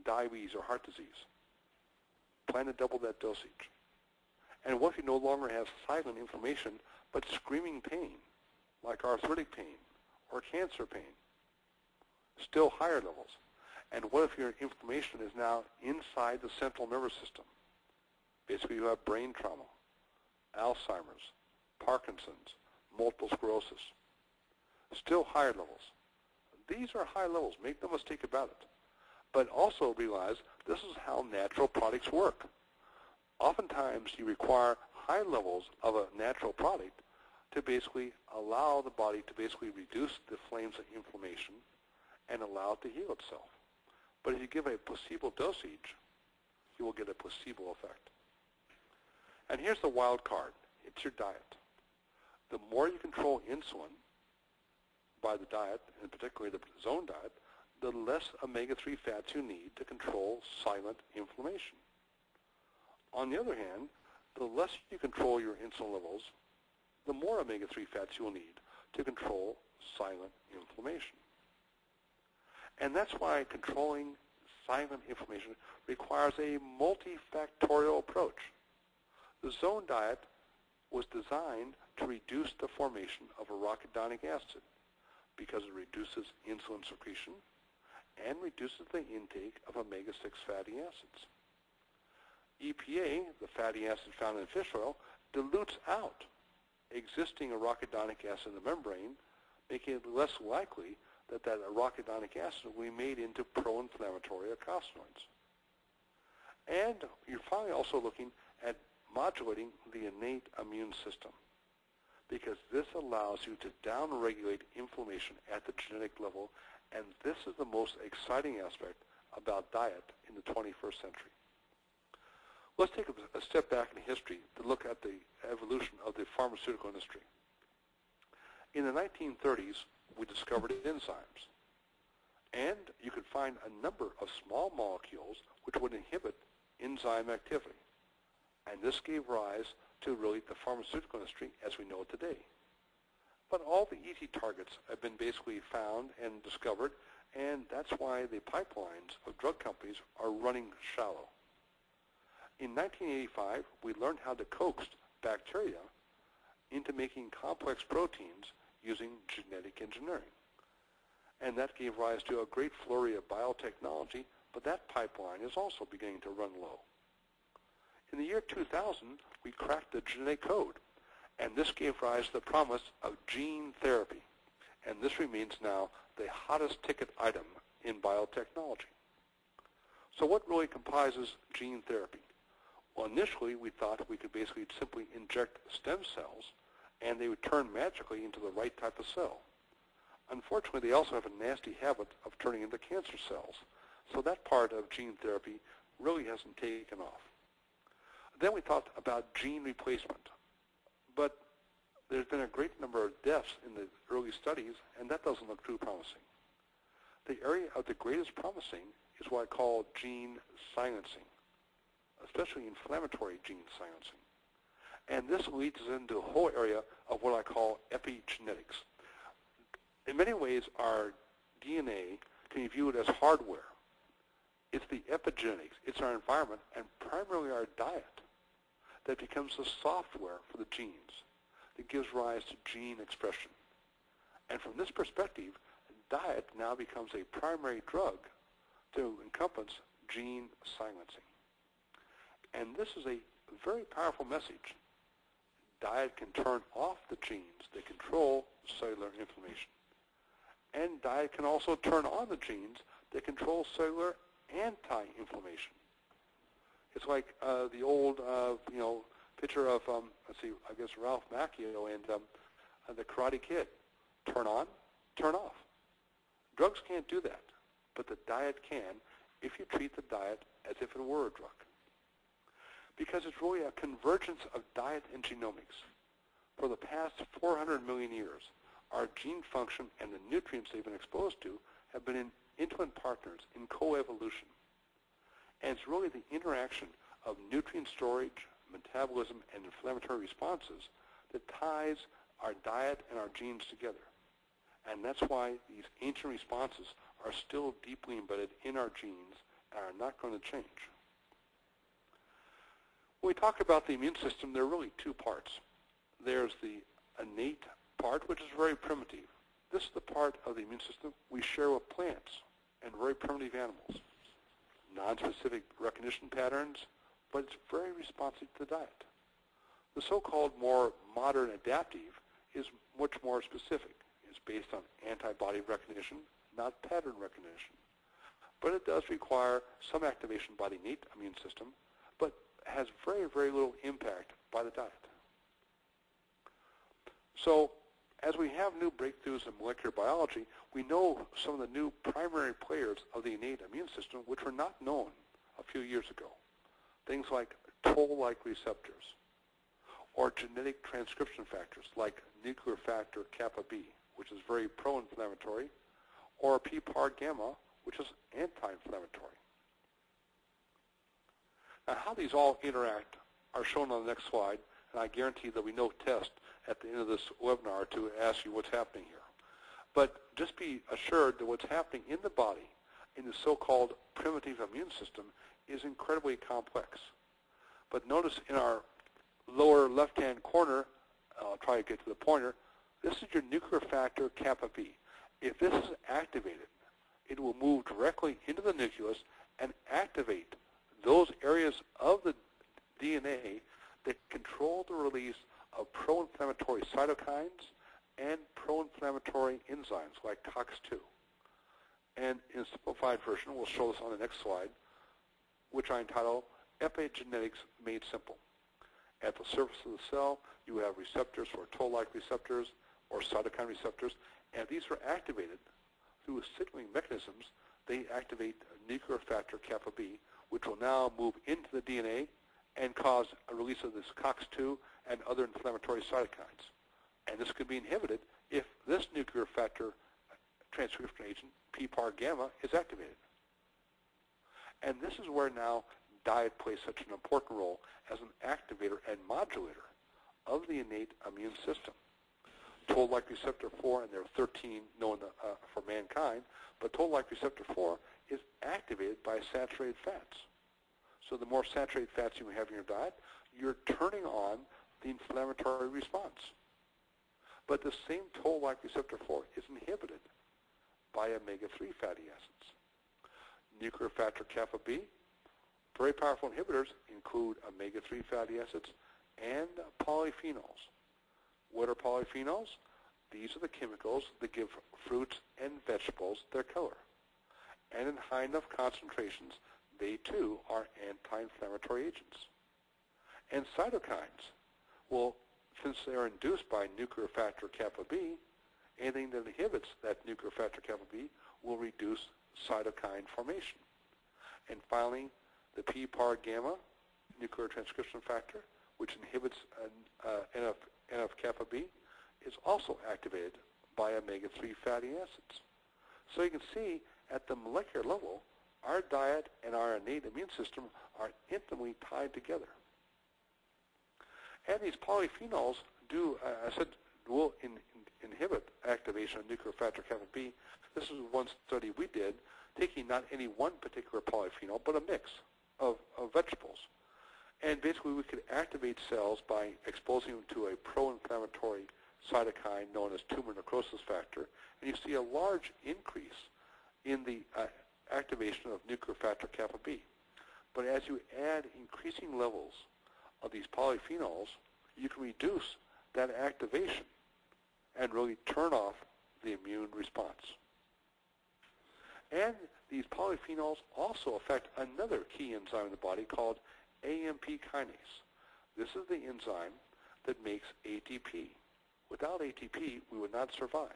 Speaker 3: diabetes, or heart disease. Plan to double that dosage. And what if you no longer have silent inflammation, but screaming pain, like arthritic pain or cancer pain? Still higher levels. And what if your inflammation is now inside the central nervous system? Basically, you have brain trauma, Alzheimer's, Parkinson's, multiple sclerosis. Still higher levels. These are high levels. Make no mistake about it. But also realize this is how natural products work. Oftentimes, you require high levels of a natural product to basically allow the body to basically reduce the flames of inflammation and allow it to heal itself. But if you give a placebo dosage, you will get a placebo effect. And here's the wild card. It's your diet. The more you control insulin by the diet, and particularly the zone diet, the less omega-3 fats you need to control silent inflammation. On the other hand, the less you control your insulin levels, the more omega-3 fats you will need to control silent inflammation. And that's why controlling silent inflammation requires a multifactorial approach. The zone diet was designed to reduce the formation of arachidonic acid because it reduces insulin secretion and reduces the intake of omega-6 fatty acids. EPA, the fatty acid found in fish oil, dilutes out existing arachidonic acid in the membrane, making it less likely that that arachidonic acid will be made into pro-inflammatory eicosanoids. And you're finally also looking at modulating the innate immune system, because this allows you to downregulate inflammation at the genetic level, and this is the most exciting aspect about diet in the 21st century. Let's take a step back in history to look at the evolution of the pharmaceutical industry. In the 1930s, we discovered enzymes, and you could find a number of small molecules which would inhibit enzyme activity, and this gave rise to really the pharmaceutical industry as we know it today. But all the ET targets have been basically found and discovered, and that's why the pipelines of drug companies are running shallow. In 1985, we learned how to coax bacteria into making complex proteins using genetic engineering. And that gave rise to a great flurry of biotechnology, but that pipeline is also beginning to run low. In the year 2000, we cracked the genetic code, and this gave rise to the promise of gene therapy. And this remains now the hottest ticket item in biotechnology. So what really comprises gene therapy? Well, initially we thought we could basically simply inject stem cells and they would turn magically into the right type of cell. Unfortunately, they also have a nasty habit of turning into cancer cells. So that part of gene therapy really hasn't taken off. Then we thought about gene replacement. But there's been a great number of deaths in the early studies, and that doesn't look too promising. The area of the greatest promising is what I call gene silencing, especially inflammatory gene silencing. And this leads into a whole area of what I call epigenetics. In many ways, our DNA can be viewed as hardware. It's the epigenetics, it's our environment, and primarily our diet that becomes the software for the genes that gives rise to gene expression. And from this perspective, diet now becomes a primary drug to encompass gene silencing. And this is a very powerful message. Diet can turn off the genes that control cellular inflammation. And diet can also turn on the genes that control cellular anti-inflammation. It's like the old, picture of, let's see, I guess Ralph Macchio and the Karate Kid. Turn on, turn off. Drugs can't do that, but the diet can if you treat the diet as if it were a drug. Because it's really a convergence of diet and genomics. For the past 400 million years, our gene function and the nutrients they've been exposed to have been intimate partners in coevolution. And it's really the interaction of nutrient storage, metabolism, and inflammatory responses that ties our diet and our genes together. And that's why these ancient responses are still deeply embedded in our genes and are not going to change. When we talk about the immune system, there are really two parts. There's the innate part, which is very primitive. This is the part of the immune system we share with plants and very primitive animals. Non-specific recognition patterns, but it's very responsive to the diet. The so-called more modern adaptive is much more specific. It's based on antibody recognition, not pattern recognition. But it does require some activation by the innate immune system, but has very, very little impact by the diet. So as we have new breakthroughs in molecular biology, we know some of the new primary players of the innate immune system which were not known a few years ago. Things like toll-like receptors or genetic transcription factors like nuclear factor kappa B, which is very pro-inflammatory, or PPAR gamma, which is anti-inflammatory. Now, how these all interact are shown on the next slide, and I guarantee there'll be no test at the end of this webinar to ask you what's happening here. But just be assured that what's happening in the body, in the so-called primitive immune system, is incredibly complex. But notice in our lower left-hand corner, I'll try to get to the pointer, this is your nuclear factor kappa B. If this is activated, it will move directly into the nucleus and activate those areas of the DNA that control the release of pro-inflammatory cytokines and pro-inflammatory enzymes like COX-2. And in a simplified version, we'll show this on the next slide, which I entitle Epigenetics Made Simple. At the surface of the cell, you have receptors for toll-like receptors or cytokine receptors, and these are activated through signaling mechanisms. They activate nuclear factor kappa B, which will now move into the DNA and cause a release of this COX-2 and other inflammatory cytokines. And this could be inhibited if this nuclear factor transcription agent, PPAR gamma, is activated. And this is where now diet plays such an important role as an activator and modulator of the innate immune system. Toll-like receptor 4, and there are 13 known for mankind, but toll-like receptor 4 is activated by saturated fats. So the more saturated fats you have in your diet, you're turning on the inflammatory response. But the same toll-like receptor 4 is inhibited by omega-3 fatty acids. Nuclear factor kappa B, very powerful inhibitors include omega-3 fatty acids and polyphenols. What are polyphenols? These are the chemicals that give fruits and vegetables their color. And in high enough concentrations, they too are anti-inflammatory agents. And cytokines, well, since they are induced by nuclear factor kappa B, anything that inhibits that nuclear factor kappa B will reduce cytokine formation. And finally, the PPAR gamma, nuclear transcription factor, which inhibits NF-kappa B, is also activated by omega-3 fatty acids. So you can see at the molecular level, our diet and our innate immune system are intimately tied together. And these polyphenols do, I said, will inhibit activation of nuclear factor kappa B. This is one study we did, taking not any one particular polyphenol, but a mix of vegetables. And basically we could activate cells by exposing them to a pro-inflammatory cytokine known as tumor necrosis factor, and you see a large increase in the activation of nuclear factor kappa B. But as you add increasing levels of these polyphenols, you can reduce that activation and really turn off the immune response. And these polyphenols also affect another key enzyme in the body called AMP kinase. This is the enzyme that makes ATP. Without ATP, we would not survive.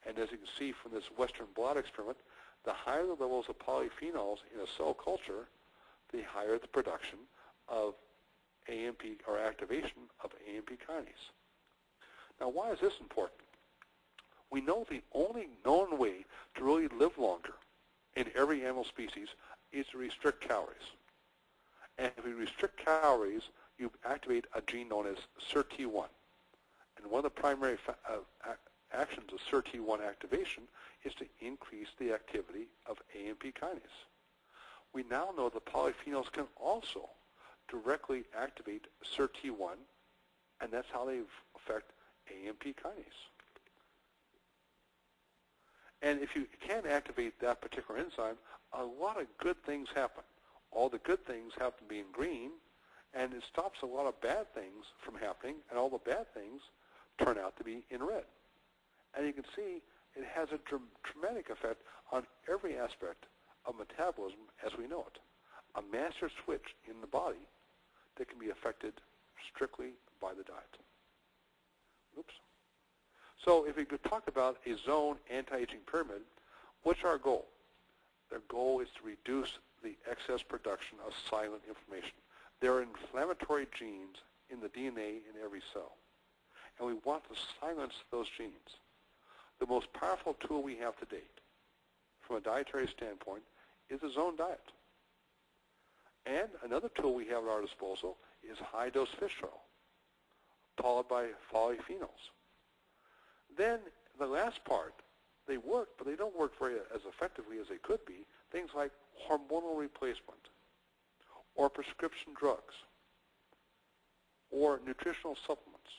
Speaker 3: And as you can see from this Western blot experiment, the higher the levels of polyphenols in a cell culture, the higher the production of AMP, or activation of AMP kinase. Now, why is this important? We know the only known way to really live longer in every animal species is to restrict calories. And if we restrict calories, you activate a gene known as SIRT1. And one of the primary actions of SIRT1 activation is to increase the activity of AMP kinase. We now know that polyphenols can also directly activate SIRT1, and that's how they affect AMP kinase. And if you can activate that particular enzyme, a lot of good things happen. All the good things happen to be in green, and it stops a lot of bad things from happening, and all the bad things turn out to be in red. And you can see it has a dramatic effect on every aspect of metabolism as we know it. A master switch in the body that can be affected strictly by the diet. Oops. So if we could talk about a zone anti-aging pyramid, what's our goal? Their goal is to reduce the excess production of silent inflammation. There are inflammatory genes in the DNA in every cell, and we want to silence those genes. The most powerful tool we have to date, from a dietary standpoint, is the zone diet. And another tool we have at our disposal is high-dose fish oil, followed by polyphenols. Then the last part, they work, but they don't work very as effectively as they could be. Things like hormonal replacement, or prescription drugs, or nutritional supplements,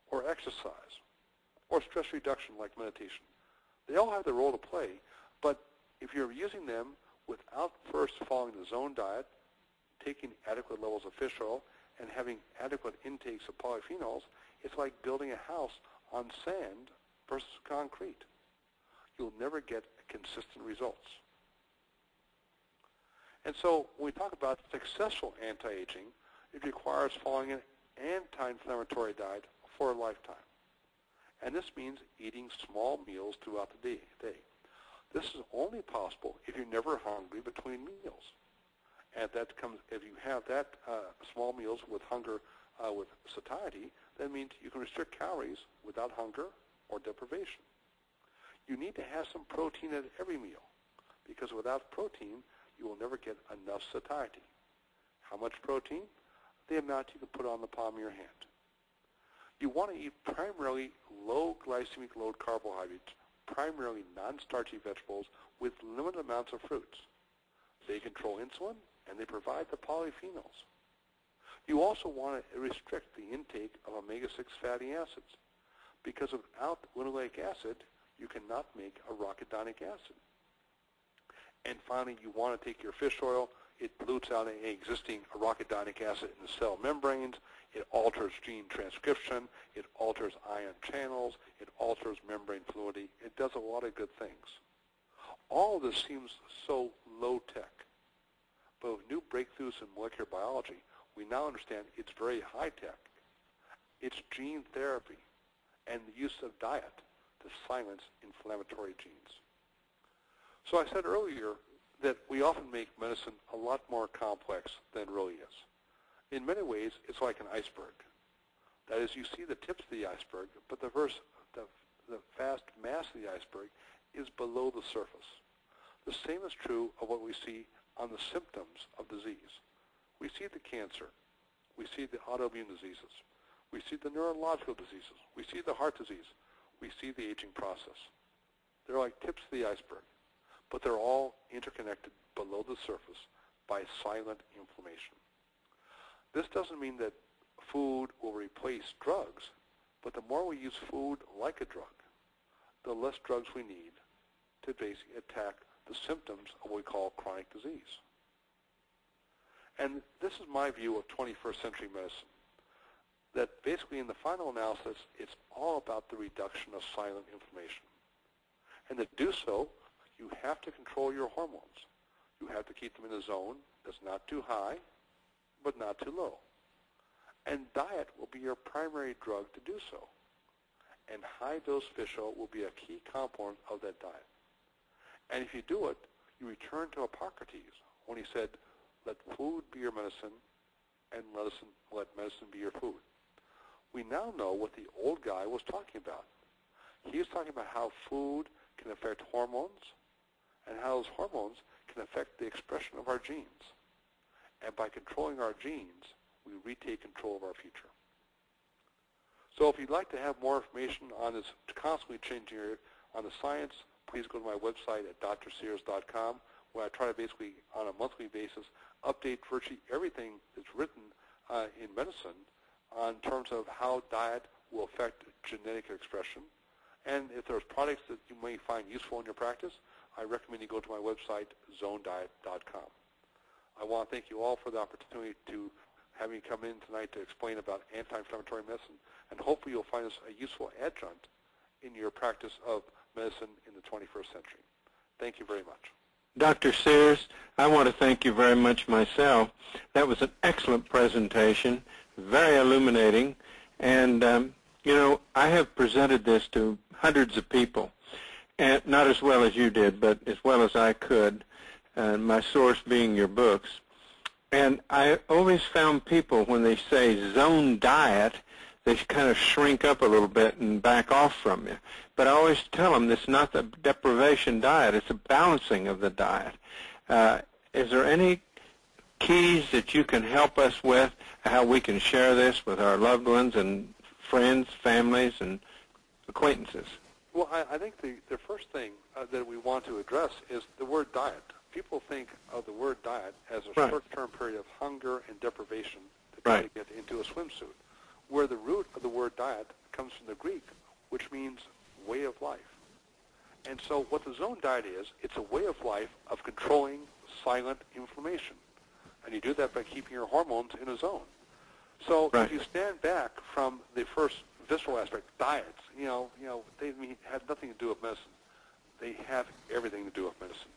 Speaker 3: or exercise, or stress reduction like meditation. They all have their role to play, but if you're using them without first following the zone diet, taking adequate levels of fish oil, and having adequate intakes of polyphenols, it's like building a house on sand versus concrete. You'll never get consistent results. And so when we talk about successful anti-aging, it requires following an anti-inflammatory diet for a lifetime. And this means eating small meals throughout the day. This is only possible if you're never hungry between meals. And if you have that small meals with hunger, with satiety, that means you can restrict calories without hunger or deprivation. You need to have some protein at every meal, because without protein, you will never get enough satiety. How much protein? The amount you can put on the palm of your hand. You want to eat primarily low glycemic load carbohydrates, primarily non-starchy vegetables with limited amounts of fruits. They control insulin, and they provide the polyphenols. You also want to restrict the intake of omega-6 fatty acids, because without linoleic acid, you cannot make arachidonic acid. And finally, you want to take your fish oil. It dilutes out any existing arachidonic acid in the cell membranes. It alters gene transcription. It alters ion channels. It alters membrane fluidity. It does a lot of good things. All of this seems so low-tech. But with new breakthroughs in molecular biology, we now understand it's very high-tech. It's gene therapy and the use of diet to silence inflammatory genes. So I said earlier that we often make medicine a lot more complex than it really is. In many ways, it's like an iceberg. That is, you see the tips of the iceberg, but the vast mass of the iceberg is below the surface. The same is true of what we see on the symptoms of disease. We see the cancer. We see the autoimmune diseases. We see the neurological diseases. We see the heart disease. We see the aging process. They're like tips of the iceberg, but they're all interconnected below the surface by silent inflammation. This doesn't mean that food will replace drugs, but the more we use food like a drug, the less drugs we need to basically attack the symptoms of what we call chronic disease. And this is my view of 21st century medicine, that basically in the final analysis, it's all about the reduction of silent inflammation. And to do so, you have to control your hormones. You have to keep them in a zone that's not too high, but not too low. And diet will be your primary drug to do so. And high-dose fish oil will be a key component of that diet. And if you do it, you return to Hippocrates when he said, let food be your medicine, and let medicine be your food. We now know what the old guy was talking about. He was talking about how food can affect hormones, and how those hormones can affect the expression of our genes. And by controlling our genes, we retake control of our future. So if you'd like to have more information on this constantly changing area, on the science, please go to my website at drsears.com, where I try to basically, on a monthly basis, update virtually everything that's written in medicine in terms of how diet will affect genetic expression. And if there's products that you may find useful in your practice, I recommend you go to my website, zonediet.com. I want to thank you all for the opportunity to have me come in tonight to explain about anti-inflammatory medicine, and hopefully you'll find this a useful adjunct in your practice of medicine in the 21st century. Thank you very much.
Speaker 2: Dr. Sears, I want to thank you very much myself. That was an excellent presentation, very illuminating, and you know, I have presented this to hundreds of people, and not as well as you did, but as well as I could, my source being your books. And I always found people, when they say zone diet, they kind of shrink up a little bit and back off from you. But I always tell them it's not the deprivation diet, it's a balancing of the diet. Is there any keys that you can help us with, how we can share this with our loved ones and friends, families, and acquaintances?
Speaker 3: Well, I think the first thing that we want to address is the word diet. People think of the word diet as a short-term period of hunger and deprivation to try to get into a swimsuit, where the root of the word diet comes from the Greek, which means way of life. And so what the zone diet is, it's a way of life of controlling silent inflammation. And you do that by keeping your hormones in a zone. So if you stand back from the first visceral aspect, diets, they have nothing to do with medicine. They have everything to do with medicine.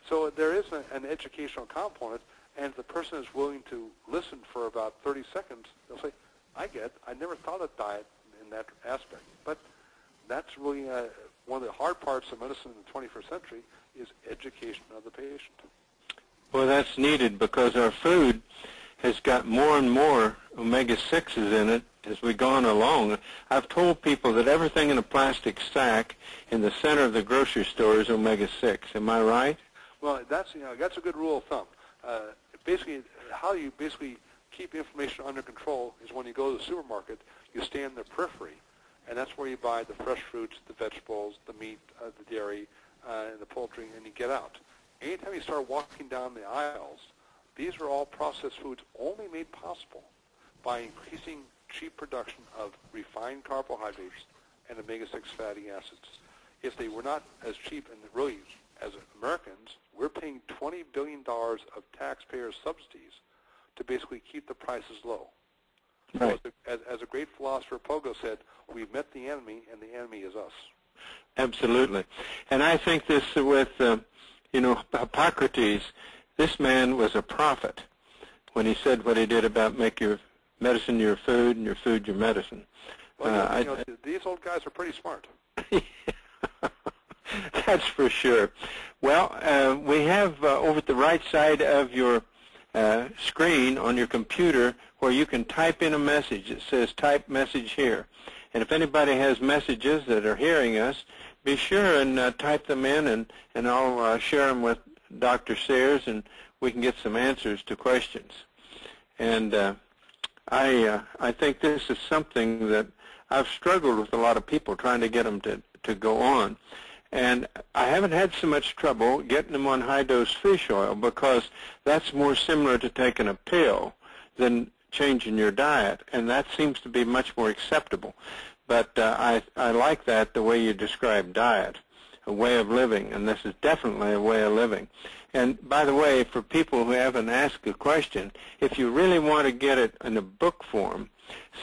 Speaker 3: So there is an educational component, and if the person is willing to listen for about 30 seconds, they'll say, I never thought of diet in that aspect. But that's really one of the hard parts of medicine in the 21st century is education of the patient.
Speaker 2: Well, that's needed because our food has got more and more omega-6s in it as we've gone along. I've told people that everything in a plastic sack in the center of the grocery store is omega-6. Am I right?
Speaker 3: Well, that's a good rule of thumb. Basically, how you keep inflammation under control is when you go to the supermarket, you stay in the periphery, and that's where you buy the fresh fruits, the vegetables, the meat, the dairy, and the poultry, and you get out. Anytime you start walking down the aisles, these are all processed foods only made possible by increasing cheap production of refined carbohydrates and omega-6 fatty acids. If they were not as cheap, and really, as Americans, we're paying $20 billion of taxpayer subsidies to basically keep the prices low.
Speaker 2: Right.
Speaker 3: So as a great philosopher, Pogo said, we've met the enemy, and the enemy is us.
Speaker 2: Absolutely. And I think this with, Hippocrates, this man was a prophet when he said what he did about make your medicine your food and your food your medicine.
Speaker 3: Well, these old guys are pretty smart.
Speaker 2: That's for sure. Well, we have over at the right side of your screen on your computer where you can type in a message. It says type message here. And if anybody has messages that are hearing us, be sure and type them in, and I'll share them with Dr. Sears, and we can get some answers to questions. And I think this is something that I've struggled with a lot of people trying to get them to go on. And I haven't had so much trouble getting them on high-dose fish oil because that's more similar to taking a pill than changing your diet, and that seems to be much more acceptable. But I like that, the way you describe diet, a way of living, and this is definitely a way of living. And by the way, for people who haven't asked a question, if you really want to get it in a book form,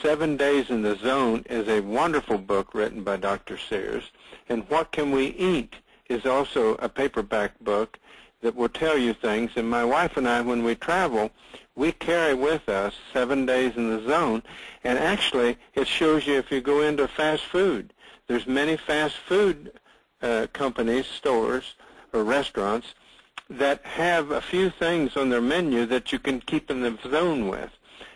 Speaker 2: 7 Days in the Zone is a wonderful book written by Dr. Sears. And What Can We Eat is also a paperback book that will tell you things. And my wife and I, when we travel, we carry with us 7 Days in the Zone. And actually, it shows you if you go into fast food. There's many fast food companies, stores, or restaurants that have a few things on their menu that you can keep in the zone with.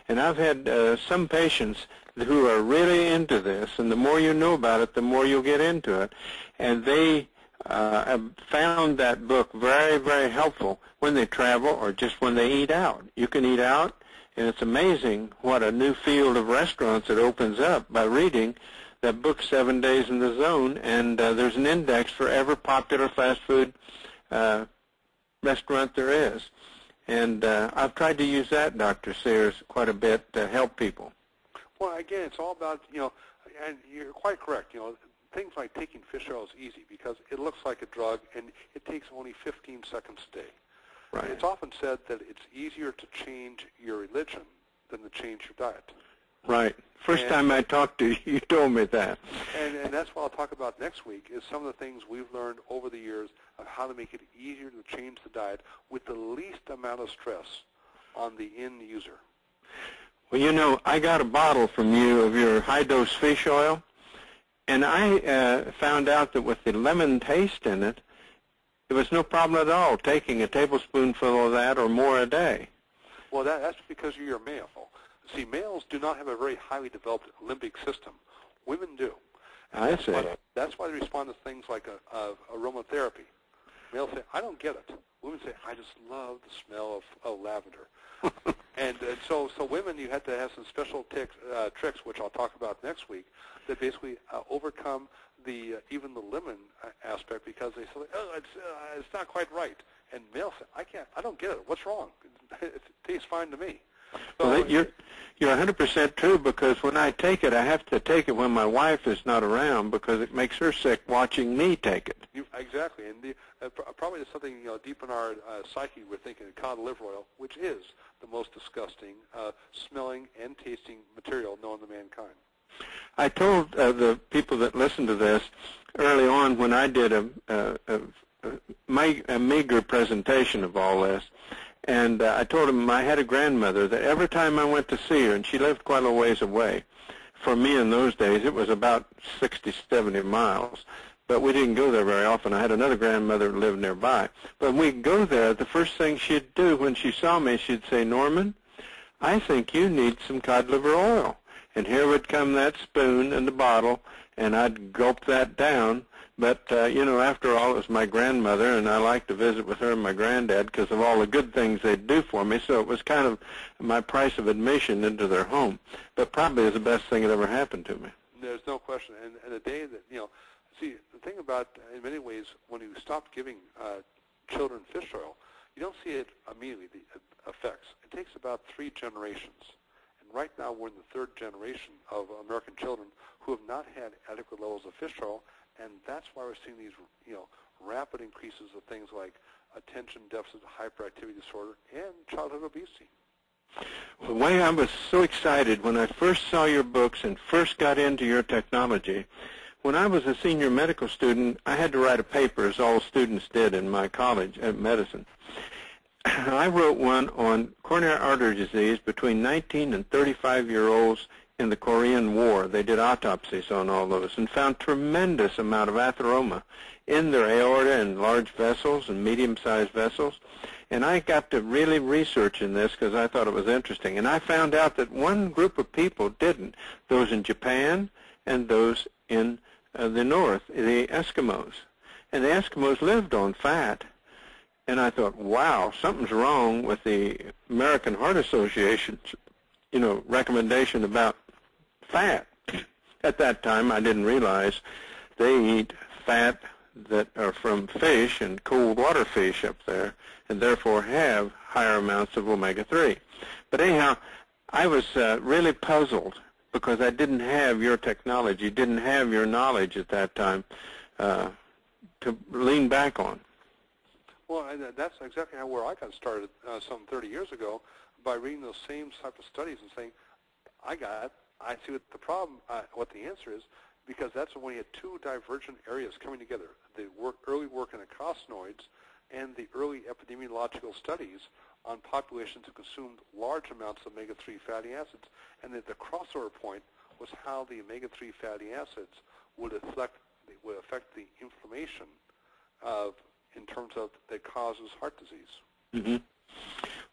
Speaker 2: And I've had some patients who are really into this, and the more you know about it, the more you'll get into it. And they have found that book very, very helpful when they travel or just when they eat out. You can eat out, and it's amazing what a new field of restaurants it opens up by reading that book, 7 Days in the Zone, and there's an index for every popular fast food restaurant there is. And I've tried to use that, Dr. Sears, quite a bit to help people.
Speaker 3: Well, again, it's all about, and you're quite correct, things like taking fish oil is easy because it looks like a drug and it takes only 15 seconds a day.
Speaker 2: Right.
Speaker 3: It's often said that it's easier to change your religion than to change your diet.
Speaker 2: Right. First time I talked to you, you told me that.
Speaker 3: And that's what I'll talk about next week is some of the things we've learned over the years of how to make it easier to change the diet with the least amount of stress on the end user.
Speaker 2: Well, I got a bottle from you of your high-dose fish oil, and I found out that with the lemon taste in it, there was no problem at all taking a tablespoonful of that or more a day.
Speaker 3: Well, that's because you're a male. See, males do not have a very highly developed limbic system. Women do.
Speaker 2: I see.
Speaker 3: That's why they respond to things like aromatherapy. Males say, I don't get it. Women say, I just love the smell of lavender. and so women, you have to have some special tricks, which I'll talk about next week, that basically overcome even the lemon aspect because they say, oh, it's not quite right. And males say, I don't get it. What's wrong? It tastes fine to me. So,
Speaker 2: well, you're 100% true because when I take it, I have to take it when my wife is not around because it makes her sick watching me take it.
Speaker 3: Exactly, and probably there's something deep in our psyche. We're thinking of cod liver oil, which is the most disgusting smelling and tasting material known to mankind.
Speaker 2: I told the people that listen to this early on when I did a meager presentation of all this. And I told him I had a grandmother that every time I went to see her, and she lived quite a ways away. For me in those days, it was about 60, 70 miles. But we didn't go there very often. I had another grandmother who lived nearby. But when we'd go there, the first thing she'd do when she saw me, she'd say, Norman, I think you need some cod liver oil. And here would come that spoon and the bottle, and I'd gulp that down. But, after all, it was my grandmother, and I liked to visit with her and my granddad because of all the good things they'd do for me. So it was kind of my price of admission into their home. But probably is the best thing that ever happened to me.
Speaker 3: There's no question. And the day that, see, the thing about, in many ways, when you stop giving children fish oil, you don't see it immediately, the effects. It takes about 3 generations. And right now we're in the 3rd generation of American children who have not had adequate levels of fish oil. And that's why we're seeing these, rapid increases of things like attention deficit hyperactivity disorder and childhood obesity.
Speaker 2: Well, the way I was so excited when I first saw your books and first got into your technology, when I was a senior medical student, I had to write a paper, as all students did in my college at medicine. I wrote one on coronary artery disease between 19 and 35-year-olds in the Korean War. They did autopsies on all those and found tremendous amount of atheroma in their aorta and large vessels and medium-sized vessels. And I got to really research in this because I thought it was interesting. And I found out that one group of people didn't, those in Japan and those in the north, the Eskimos. And the Eskimos lived on fat. And I thought, wow, something's wrong with the American Heart Association's, recommendation about fat. At that time, I didn't realize they eat fat that are from fish and cold water fish up there, and therefore have higher amounts of omega-3. But anyhow, I was really puzzled because I didn't have your technology, didn't have your knowledge at that time to lean back on.
Speaker 3: Well, and that's exactly where I got started some 30 years ago by reading those same type of studies and saying, I got it. I see what the problem, what the answer is. because that's when you had two divergent areas coming together, the early work in eicosanoids and the early epidemiological studies on populations that consumed large amounts of omega-3 fatty acids. And the crossover point was how the omega-3 fatty acids would affect the inflammation in terms of that causes heart disease.
Speaker 2: Mm-hmm.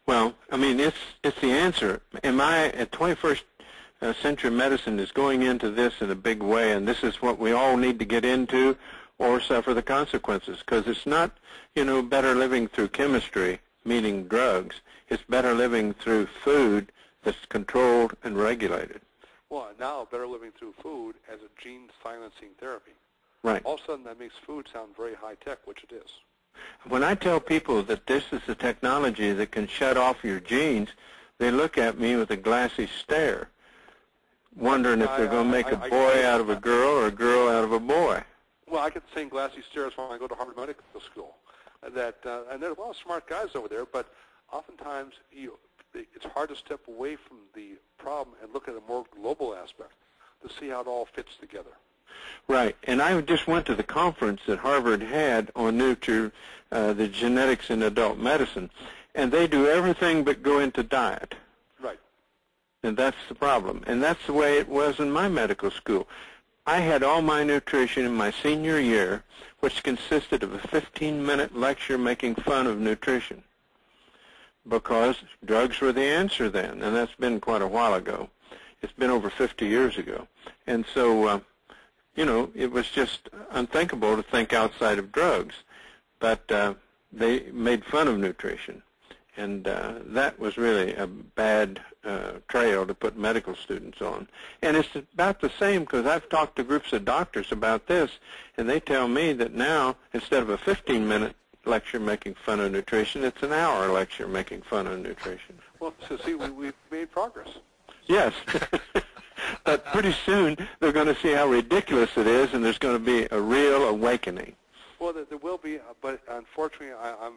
Speaker 2: Well, I mean, it's the answer. Am I at 21st century medicine is going into this in a big way, and this is what we all need to get into or suffer the consequences, because it's not, better living through chemistry, meaning drugs. It's better living through food that's controlled and regulated.
Speaker 3: Well, now better living through food as a gene silencing therapy.
Speaker 2: Right.
Speaker 3: All of a sudden that makes food sound very high-tech, which it is.
Speaker 2: When I tell people that this is a technology that can shut off your genes, they look at me with a glassy stare, wondering if they're going to make a boy out of a girl or a girl out of a boy.
Speaker 3: Well, I get the same glassy stares when I go to Harvard Medical School. And there's a lot of smart guys over there, but oftentimes it's hard to step away from the problem and look at a more global aspect to see how it all fits together.
Speaker 2: Right, and I just went to the conference that Harvard had on the genetics in adult medicine, and they do everything but go into diet.
Speaker 3: Right.
Speaker 2: And that's the problem, and that's the way it was in my medical school. I had all my nutrition in my senior year, which consisted of a 15-minute lecture making fun of nutrition, because drugs were the answer then, and that's been quite a while ago. It's been over 50 years ago. And so, it was just unthinkable to think outside of drugs. But they made fun of nutrition. And that was really a bad trail to put medical students on. And it's about the same, because I've talked to groups of doctors about this, and they tell me that now, instead of a 15-minute lecture making fun of nutrition, it's an hour lecture making fun of nutrition.
Speaker 3: Well, so see, we've made progress.
Speaker 2: Yes. But pretty soon they're going to see how ridiculous it is, and there's going to be a real awakening.
Speaker 3: Well, there will be, but unfortunately, I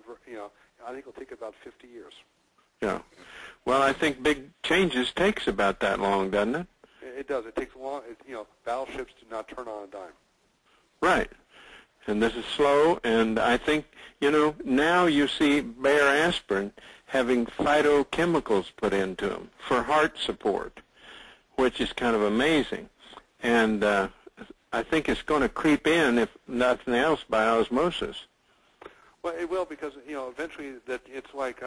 Speaker 3: think it'll take about 50 years.
Speaker 2: Yeah. Well, I think big changes takes about that long, doesn't it?
Speaker 3: It does. It takes a long. Battleships do not turn on a dime.
Speaker 2: Right. And this is slow, and I think, now you see Bayer aspirin having phytochemicals put into them for heart support, which is kind of amazing. And I think it's going to creep in, if nothing else, by osmosis.
Speaker 3: Well, it will, because, eventually that it's like,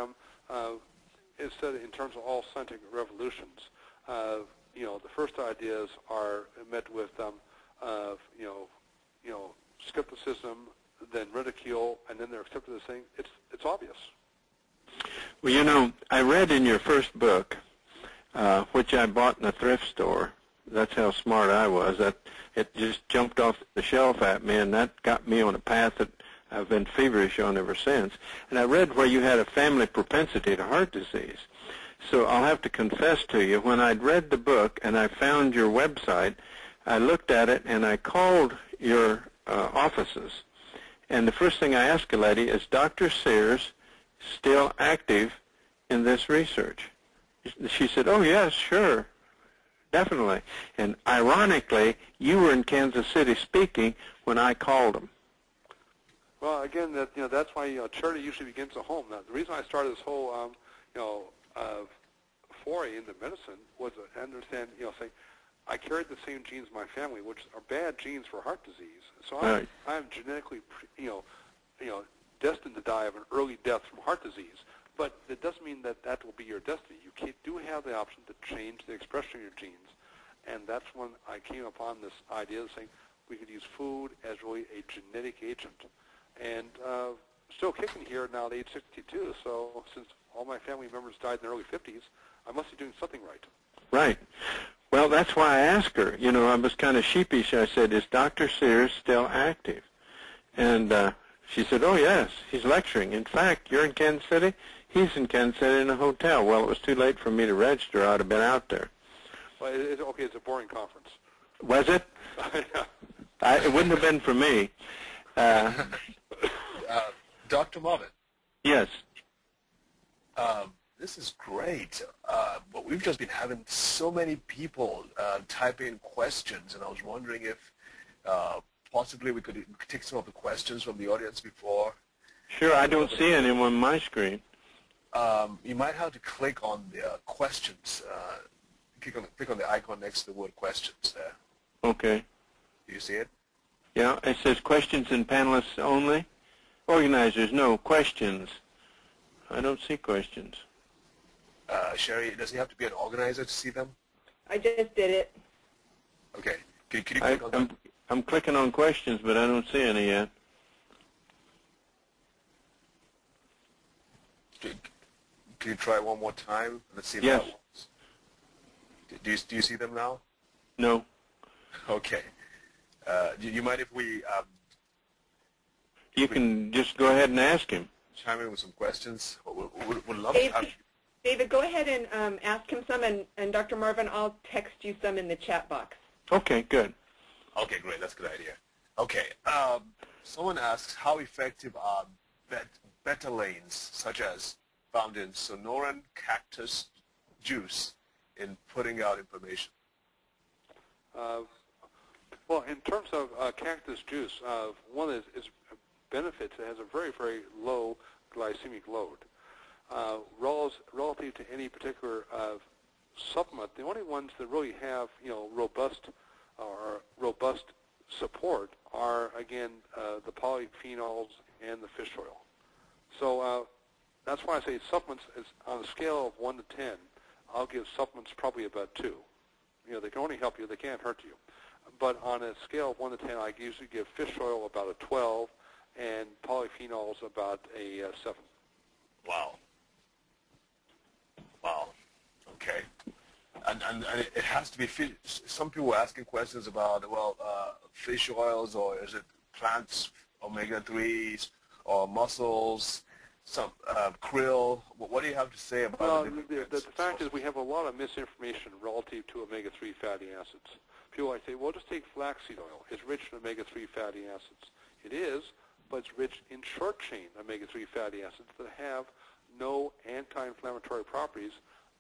Speaker 3: it's said in terms of all scientific revolutions, the first ideas are met with, skepticism, then ridicule, and then they're accepted as saying it's obvious.
Speaker 2: Well, I read in your first book, which I bought in a thrift store. That's how smart I was. That it just jumped off the shelf at me, and that got me on a path that I've been feverish on ever since. And I read where you had a family propensity to heart disease. So I'll have to confess to you, when I'd read the book and I found your website, I looked at it and I called your offices. And the first thing I asked a lady is, Dr. Sears still active in this research? She said, oh, yes, sure, definitely. And ironically, you were in Kansas City speaking when I called him.
Speaker 3: Well, again, that's why charity usually begins at home. Now, the reason I started this whole foray into medicine was to understand, saying I carried the same genes in my family, which are bad genes for heart disease. So I'm genetically, destined to die of an early death from heart disease. But it doesn't mean that that will be your destiny. You do have the option to change the expression of your genes. And that's when I came upon this idea of saying we could use food as really a genetic agent. And still kicking here now at age 62. So since all my family members died in the early 50s, I must be doing something right.
Speaker 2: Right. Well, that's why I asked her. I was kind of sheepish. I said, is Dr. Sears still active? And she said, oh, yes, he's lecturing. In fact, you're in Kansas City? He's in Kansas City in a hotel. Well, it was too late for me to register. I'd have been out there.
Speaker 3: Well, okay, it's a boring conference.
Speaker 2: Was it? It wouldn't have been for me.
Speaker 1: Dr. Moffitt.
Speaker 2: Yes.
Speaker 1: This is great. But we've just been having so many people type in questions, and I was wondering if Possibly we could take some of the questions from the audience before.
Speaker 2: Sure, I don't see any on my screen.
Speaker 1: You might have to click on the questions. Click on the icon next to the word questions there.
Speaker 2: Okay.
Speaker 1: Do you see it?
Speaker 2: Yeah, it says questions and panelists only. Organizers, no, questions. I don't see questions.
Speaker 1: Sherry, does he have to be an organizer to see them?
Speaker 4: I just did it.
Speaker 1: Okay. Can you click on that?
Speaker 2: I'm clicking on questions, but I don't see any yet.
Speaker 1: Can you try one more time? Let's see if
Speaker 2: Yes.
Speaker 1: that works. Do you see them now?
Speaker 2: No.
Speaker 1: Okay. Do you mind if we
Speaker 2: You can just go ahead and ask him.
Speaker 1: chime in with some questions? We'd love
Speaker 4: Dave,
Speaker 1: to have.
Speaker 4: David, go ahead and ask him some, and Dr. Marvin, I'll text you some in the chat box.
Speaker 2: Okay, good.
Speaker 1: Okay, great. That's a good idea. Okay. Someone asks, how effective are beta lanes, such as found in Sonoran cactus juice, in putting out information?
Speaker 3: Well, in terms of cactus juice, one is benefits. It has a very, very low glycemic load. Relative to any particular supplement, the only ones that really have, robust support are, again, the polyphenols and the fish oil. So that's why I say supplements is on a scale of 1 to 10. I'll give supplements probably about 2. They can only help you; they can't hurt you. But on a scale of 1 to 10, I usually give fish oil about a 12, and polyphenols about a 7.
Speaker 1: Wow. Wow. Okay. And it has to be fish. Some people are asking questions about, fish oils, or is it plants, omega-3s, or mussels, some krill? What do you have to say about
Speaker 3: the fact is we have a lot of misinformation relative to omega-3 fatty acids. People like say, well, just take flaxseed oil. It's rich in omega-3 fatty acids. It is, but it's rich in short-chain omega-3 fatty acids that have no anti-inflammatory properties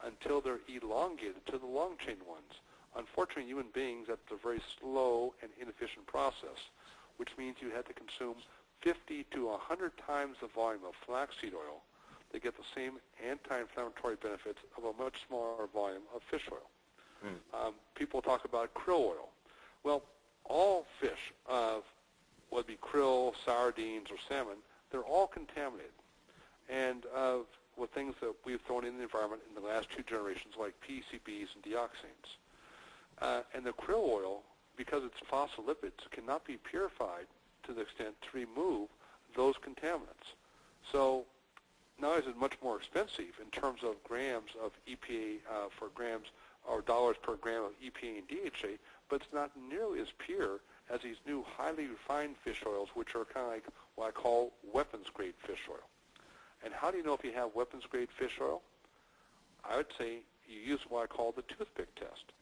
Speaker 3: until they're elongated to the long-chain ones. Unfortunately, human beings, that's a very slow and inefficient process, which means you have to consume 50 to 100 times the volume of flaxseed oil to get the same anti-inflammatory benefits of a much smaller volume of fish oil. People talk about krill oil. Well, all fish, whether it be krill, sardines, or salmon, they're all contaminated. And with things that we've thrown in the environment in the last 2 generations, like PCBs and dioxins. And the krill oil, because it's phospholipids, cannot be purified to the extent to remove those contaminants. So not only is it much more expensive in terms of grams of EPA for grams or dollars per gram of EPA and DHA, but it's not nearly as pure as these new highly refined fish oils, which are kind of like what I call weapons-grade fish oil. And how do you know if you have weapons-grade fish oil? I would say you use what I call the toothpick test.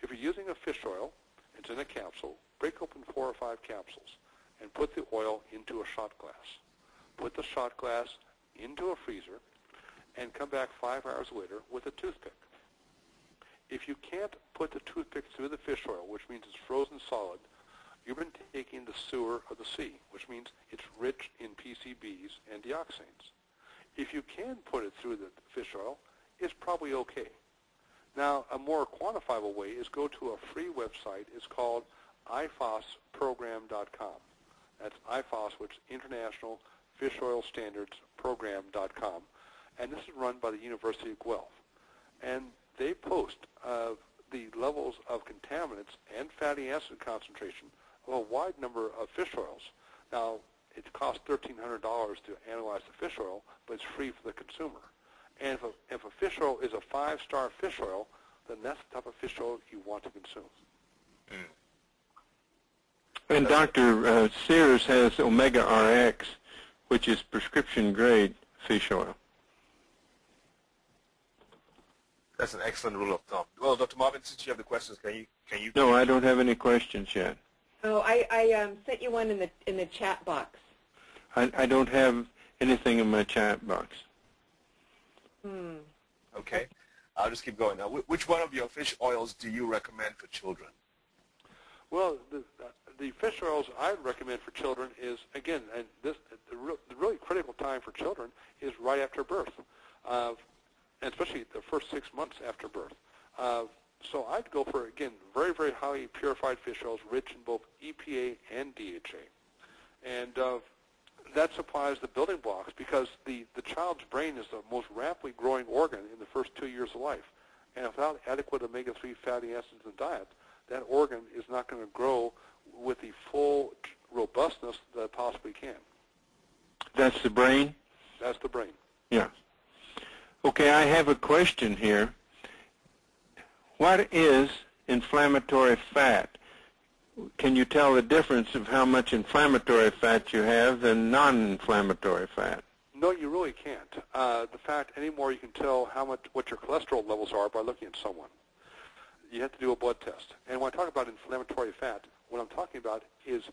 Speaker 3: If you're using a fish oil, it's in a capsule, break open 4 or 5 capsules and put the oil into a shot glass. Put the shot glass into a freezer and come back 5 hours later with a toothpick. If you can't put the toothpick through the fish oil, which means it's frozen solid, you've been taking the sewer of the sea, which means it's rich in PCBs and dioxins. If you can put it through the fish oil, it's probably okay. Now, a more quantifiable way is go to a free website. It's called ifosprogram.com. That's IFOS, which is International Fish Oil Standards Program.com. And this is run by the University of Guelph. And they post the levels of contaminants and fatty acid concentration of a wide number of fish oils. Now, it costs $1,300 to analyze the fish oil, but it's free for the consumer. And if a fish oil is a 5-star fish oil, then that's the type of fish oil you want to consume.
Speaker 2: And Dr. Sears has Omega RX, which is prescription-grade fish oil.
Speaker 1: That's an excellent rule of thumb. Well, Dr. Marvin, since you have the questions, can you?
Speaker 2: No, I don't have any questions yet.
Speaker 4: Oh, I sent you one in the chat box.
Speaker 2: I don't have anything in my chat box.
Speaker 1: Okay. I'll just keep going. Now, which one of your fish oils do you recommend for children?
Speaker 3: Well, the fish oils I would recommend for children is, again, and the really critical time for children is right after birth, and especially the first 6 months after birth. So I'd go for, again, very, very highly purified fish oils rich in both EPA and DHA. And that supplies the building blocks, because the child's brain is the most rapidly growing organ in the first 2 years of life. And without adequate omega-3 fatty acids in the diet, that organ is not going to grow with the full robustness that it possibly can.
Speaker 2: That's the brain?
Speaker 3: That's the brain.
Speaker 2: Yeah. Okay, I have a question here. What is inflammatory fat? Can you tell the difference of how much inflammatory fat you have than non-inflammatory fat?
Speaker 3: No, you really can't. The fact anymore, you can tell what your cholesterol levels are by looking at someone. You have to do a blood test. And when I talk about inflammatory fat, what I'm talking about is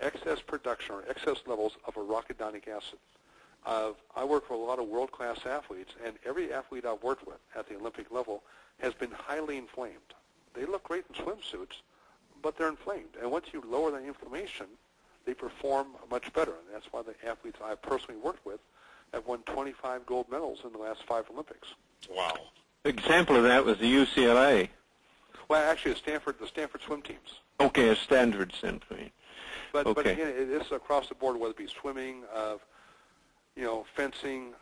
Speaker 3: excess production or excess levels of arachidonic acid. I work with a lot of world-class athletes, and every athlete I've worked with at the Olympic level has been highly inflamed. They look great in swimsuits, but they're inflamed. And once you lower the inflammation, they perform much better. And that's why the athletes I've personally worked with have won 25 gold medals in the last 5 Olympics.
Speaker 1: Wow.
Speaker 2: Example of that was the UCLA.
Speaker 3: Well, actually, the Stanford swim teams.
Speaker 2: Okay, a Stanford swim team.
Speaker 3: But
Speaker 2: Okay.
Speaker 3: again, it is across the board, whether it be swimming, fencing,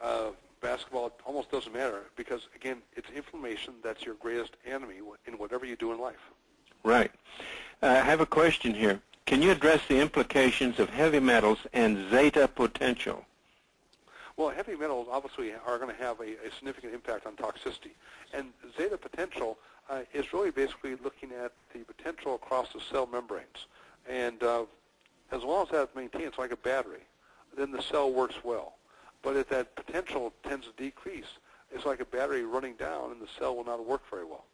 Speaker 3: basketball. It almost doesn't matter, because again, it's inflammation that's your greatest enemy in whatever you do in life.
Speaker 2: Right. I have a question here. Can you address the implications of heavy metals and zeta potential?
Speaker 3: Well, heavy metals obviously are going to have a significant impact on toxicity. And zeta potential is really basically looking at the potential across the cell membranes. And as long as that's maintained, it's like a battery, then the cell works well. But if that potential tends to decrease, it's like a battery running down, and the cell will not work very well.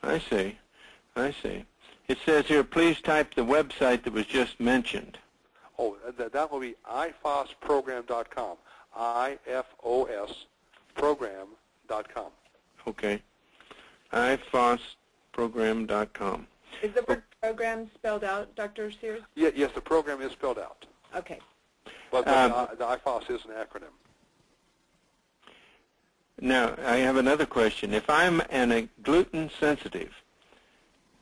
Speaker 2: I see. I see. It says here, please type the website that was just mentioned.
Speaker 3: Oh, that will be ifosprogram.com, ifosprogram.com.
Speaker 2: Okay. ifosprogram.com.
Speaker 4: Is the word program spelled out, Dr. Sears?
Speaker 3: Yes, the program is spelled out.
Speaker 4: Okay.
Speaker 3: But the IFOS is an acronym.
Speaker 2: Now, I have another question. If I'm a gluten sensitive,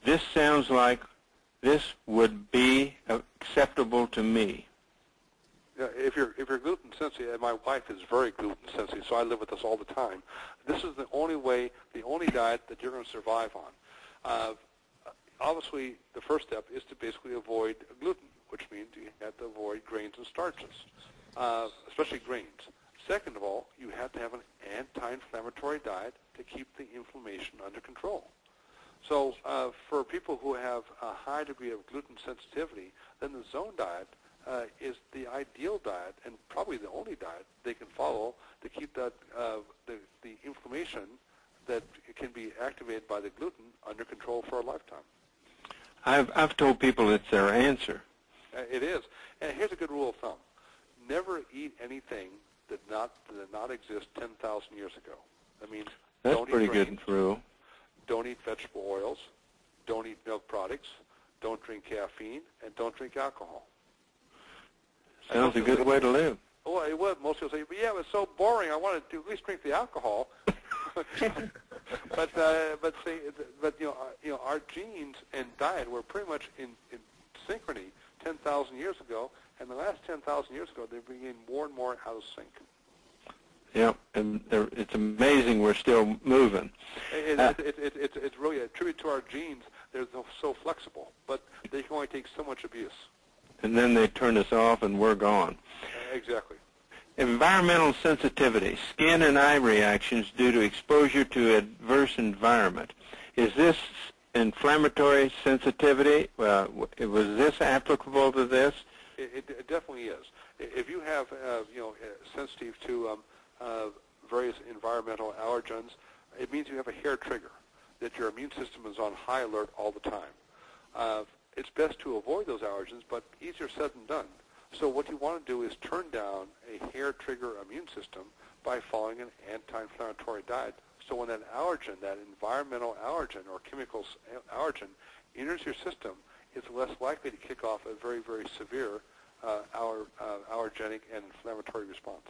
Speaker 2: this sounds like this would be acceptable to me.
Speaker 3: If you're gluten sensitive, and my wife is very gluten sensitive, so I live with this all the time. This is the only diet that you're going to survive on. Obviously, the first step is to basically avoid gluten, which means you have to avoid grains and starches, especially grains. Second of all, you have to have an anti-inflammatory diet to keep the inflammation under control. So for people who have a high degree of gluten sensitivity, then the zone diet is the ideal diet, and probably the only diet they can follow to keep that the inflammation that can be activated by the gluten under control for a lifetime.
Speaker 2: I've told people it's their answer.
Speaker 3: It is. And here's a good rule of thumb. Never eat anything that did not exist 10,000 years ago. That means
Speaker 2: That's
Speaker 3: don't
Speaker 2: pretty
Speaker 3: eat grains,
Speaker 2: good rule.
Speaker 3: don't eat vegetable oils, don't eat milk products, don't drink caffeine, and don't drink alcohol.
Speaker 2: Sounds a good way to live.
Speaker 3: Well, it would. Most people say, but yeah, it was so boring. I wanted to at least drink the alcohol. but our genes and diet were pretty much in synchrony 10,000 years ago, and the last 10,000 years ago, they're being more and more out of sync.
Speaker 2: Yeah, and it's amazing we're still moving.
Speaker 3: It's really a tribute to our genes. They're so flexible, but they can only take so much abuse.
Speaker 2: And then they turn us off and we're gone.
Speaker 3: Exactly.
Speaker 2: Environmental sensitivity, skin and eye reactions due to exposure to adverse environment. Is this inflammatory sensitivity? Was this applicable to this?
Speaker 3: It definitely is. If you have, sensitive to various environmental allergens, it means you have a hair trigger, that your immune system is on high alert all the time. It's best to avoid those allergens, but easier said than done. So what you want to do is turn down a hair trigger immune system by following an anti-inflammatory diet. So when that allergen, that environmental allergen or chemical allergen, enters your system, it's less likely to kick off a very, very severe allergenic and inflammatory response.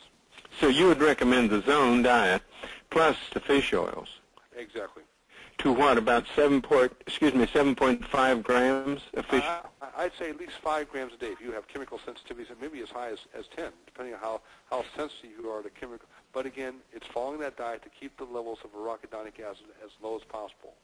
Speaker 2: So you would recommend the zone diet plus the fish oils?
Speaker 3: Exactly.
Speaker 2: To what, about 7.5 grams of fish?
Speaker 3: I'd say at least 5 grams a day if you have chemical sensitivities, and maybe as high as 10, depending on how sensitive you are to chemical. But again, it's following that diet to keep the levels of arachidonic acid as low as possible.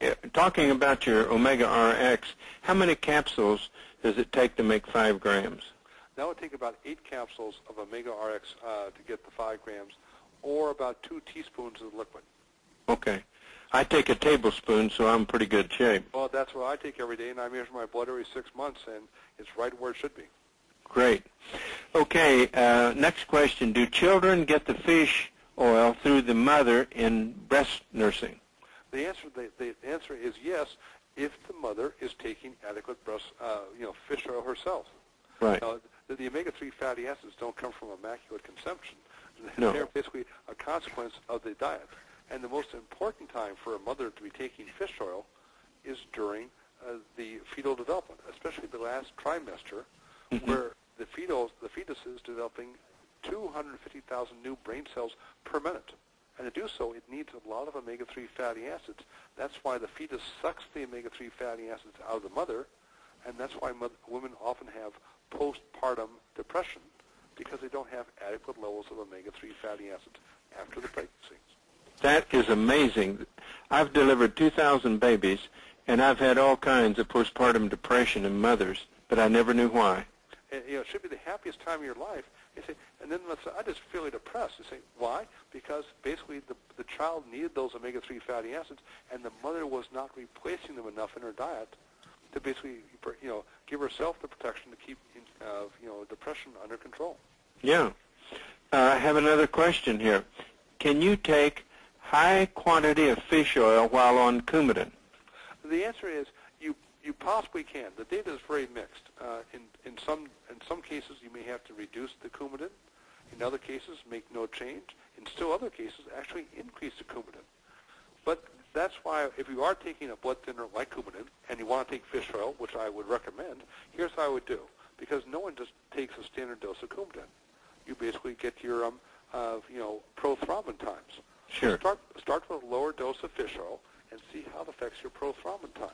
Speaker 2: Yeah, talking about your Omega RX, how many capsules does it take to make 5 grams?
Speaker 3: That would take about 8 capsules of Omega RX to get the 5 grams, or about 2 teaspoons of liquid.
Speaker 2: Okay. I take a tablespoon, so I'm in pretty good shape.
Speaker 3: Well, that's what I take every day, and I measure my blood every 6 months, and it's right where it should be.
Speaker 2: Great. Okay, next question. Do children get the fish oil through the mother in breast nursing?
Speaker 3: The answer is yes, if the mother is taking adequate fish oil herself.
Speaker 2: Right.
Speaker 3: The omega-3 fatty acids don't come from immaculate consumption.
Speaker 2: No.
Speaker 3: They're basically a consequence of the diet. And the most important time for a mother to be taking fish oil is during the fetal development, especially the last trimester, where the fetus is developing 250,000 new brain cells per minute. And to do so, it needs a lot of omega-3 fatty acids. That's why the fetus sucks the omega-3 fatty acids out of the mother, and that's why women often have postpartum depression, because they don't have adequate levels of omega-3 fatty acids after the pregnancy.
Speaker 2: That is amazing. I've delivered 2,000 babies, and I've had all kinds of postpartum depression in mothers, but I never knew why.
Speaker 3: And, it should be the happiest time of your life. You say, and then let's say, I just feel depressed. You say, why? Because basically the child needed those omega-3 fatty acids, and the mother was not replacing them enough in her diet to basically, give herself the protection to keep, depression under control.
Speaker 2: Yeah. I have another question here. Can you take high quantity of fish oil while on Coumadin?
Speaker 3: The answer is you possibly can. The data is very mixed. In some cases, you may have to reduce the Coumadin. In other cases, make no change. In still other cases, actually increase the Coumadin. But that's why if you are taking a blood thinner like Coumadin and you want to take fish oil, which I would recommend, here's how I would do. Because no one just takes a standard dose of Coumadin. You basically get your prothrombin times.
Speaker 2: Sure.
Speaker 3: So start with a lower dose of fish oil and see how it affects your prothrombin time.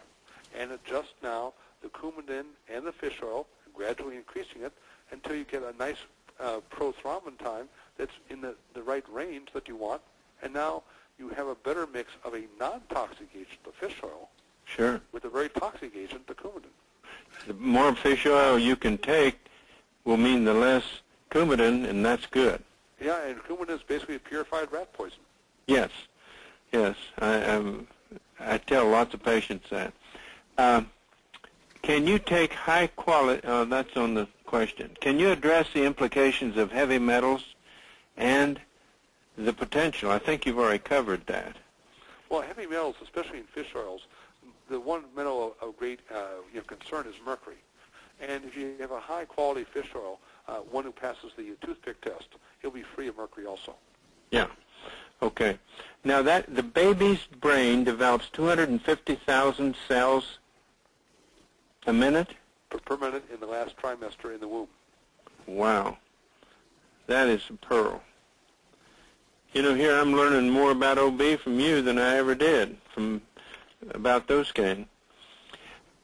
Speaker 3: And adjust now the Coumadin and the fish oil, gradually increasing it until you get a nice prothrombin time that's in the right range that you want. And now you have a better mix of a non-toxic agent, the fish oil,
Speaker 2: Sure.
Speaker 3: with a very toxic agent, the Coumadin.
Speaker 2: The more fish oil you can take will mean the less Coumadin, and that's good.
Speaker 3: Yeah, and Coumadin is basically a purified rat poison.
Speaker 2: Yes. Yes. I tell lots of patients that. Can you take high quality, that's on the question. Can you address the implications of heavy metals and the potential? I think you've already covered that.
Speaker 3: Well, heavy metals, especially in fish oils, the one metal of great concern is mercury. And if you have a high-quality fish oil, one who passes the toothpick test, he'll be free of mercury also.
Speaker 2: Yeah. Okay. Now the baby's brain develops 250,000 cells a minute?
Speaker 3: Per minute in the last trimester in the womb.
Speaker 2: Wow. That is a pearl. Here I'm learning more about OB from you than I ever did about those kind.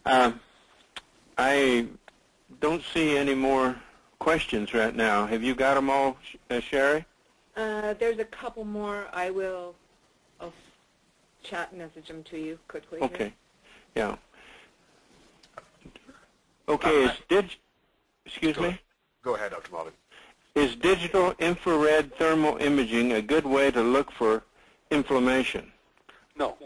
Speaker 2: I don't see any more questions right now. Have you got them all, Sherry?
Speaker 4: There's a couple more. I'll chat message them to you quickly.
Speaker 2: Okay. Yeah. Okay. Excuse me?
Speaker 1: Go ahead, Dr. Marvin.
Speaker 2: Is digital infrared thermal imaging a good way to look for inflammation?
Speaker 3: No.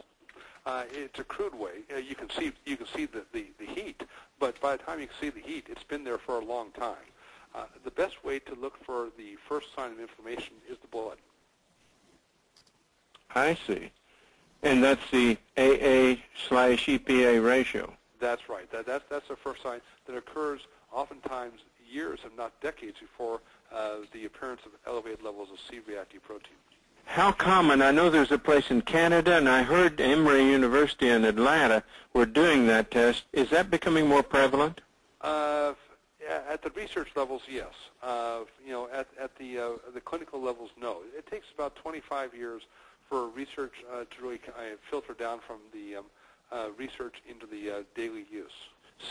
Speaker 3: It's a crude way. You can see the heat, but by the time you can see the heat, it's been there for a long time. The best way to look for the first sign of inflammation is the blood.
Speaker 2: I see. And that's the AA/EPA ratio.
Speaker 3: That's right. That's the first sign that occurs oftentimes years, if not decades, before the appearance of elevated levels of C-reactive protein.
Speaker 2: How common? I know there's a place in Canada, and I heard Emory University in Atlanta were doing that test. Is that becoming more prevalent?
Speaker 3: At the research levels, yes. At the clinical levels, no. It takes about 25 years for research to really filter down from the research into the daily use.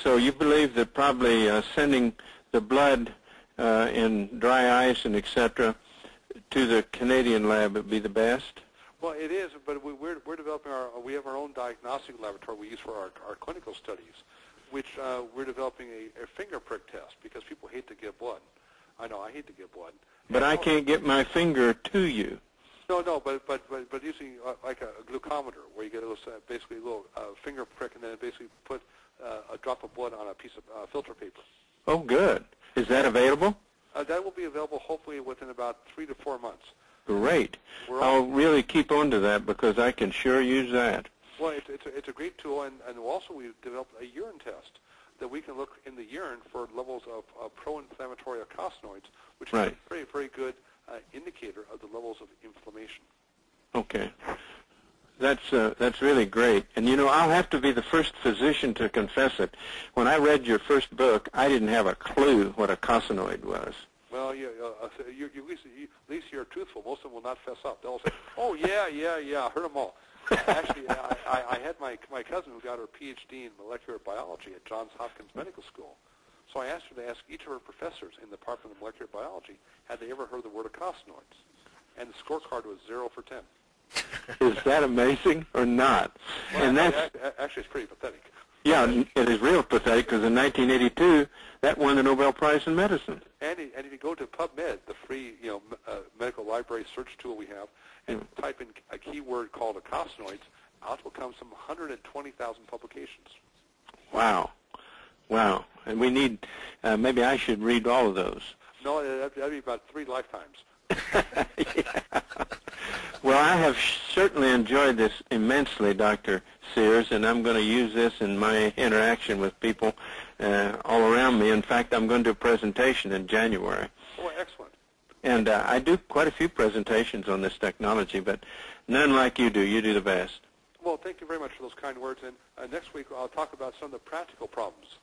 Speaker 2: So you believe that probably sending the blood in dry ice and etc. to the Canadian lab would be the best?
Speaker 3: Well, it is, but we're developing we have our own diagnostic laboratory we use for our clinical studies, which we're developing a finger prick test because people hate to give blood. I know, I hate to give blood.
Speaker 2: But I can't get my finger to you.
Speaker 3: No, but using like a glucometer where you get basically a little finger prick and then basically put a drop of blood on a piece of filter paper.
Speaker 2: Oh, good. Is that available?
Speaker 3: That will be available hopefully within about 3 to 4 months.
Speaker 2: Great. I'll really keep on to that because I can sure use that.
Speaker 3: Well, it's a great tool, and also we've developed a urine test that we can look in the urine for levels of pro-inflammatory eicosanoids, which is a very, very good indicator of the levels of inflammation.
Speaker 2: Okay. That's really great. And, you know, I'll have to be the first physician to confess it. When I read your first book, I didn't have a clue what a eicosanoid was.
Speaker 3: Well, at least you're truthful. Most of them will not fess up. They'll say, oh, yeah, I heard them all. Actually, I had my cousin who got her Ph.D. in molecular biology at Johns Hopkins Medical School. So I asked her to ask each of her professors in the Department of Molecular Biology had they ever heard the word eicosanoids. And the scorecard was 0 for 10.
Speaker 2: Is that amazing or not?
Speaker 3: Well,
Speaker 2: and
Speaker 3: actually, it's pretty pathetic.
Speaker 2: Yeah, it is real pathetic because in 1982, that won the Nobel Prize in Medicine.
Speaker 3: And if you go to PubMed, the free medical library search tool we have, and type in a keyword called eicosanoids, out will come some 120,000 publications.
Speaker 2: Wow. And we need, maybe I should read all of those.
Speaker 3: No, that'd be about 3 lifetimes.
Speaker 2: Yeah. Well, I have certainly enjoyed this immensely, Dr. Sears, and I'm going to use this in my interaction with people all around me. In fact, I'm going to do a presentation in January.
Speaker 3: Oh, excellent.
Speaker 2: And I do quite a few presentations on this technology, but none like you do. You do the best.
Speaker 3: Well, thank you very much for those kind words. And next week I'll talk about some of the practical problems.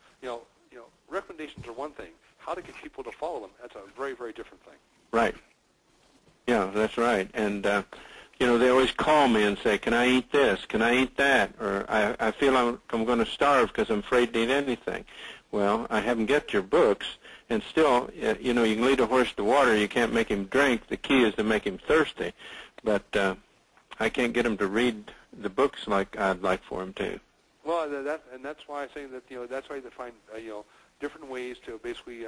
Speaker 3: Recommendations are one thing. How to get people to follow them, that's a very, very different thing.
Speaker 2: Right. Yeah, that's right. And, they always call me and say, can I eat this? Can I eat that? Or I feel I'm going to starve because I'm afraid to eat anything. Well, I haven't got your books. And still, you can lead a horse to water. You can't make him drink. The key is to make him thirsty. But I can't get him to read the books like I'd like for him to.
Speaker 3: Well, that's why I say that, that's why you find, different ways to basically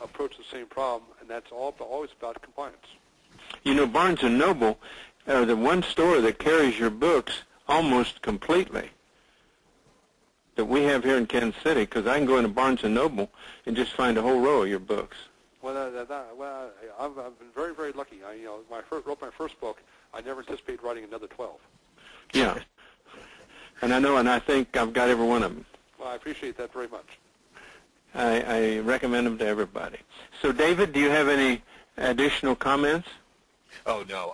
Speaker 3: approach the same problem, and that's always about compliance.
Speaker 2: Barnes & Noble are the one store that carries your books almost completely that we have here in Kansas City, because I can go into Barnes & Noble and just find a whole row of your books.
Speaker 3: Well, I've been very, very lucky. I wrote my first book. I never anticipated writing another 12.
Speaker 2: Yeah. And I know, and I think I've got every one of them.
Speaker 3: Well, I appreciate that very much.
Speaker 2: I recommend them to everybody. So, David, do you have any additional comments?
Speaker 1: Oh, no.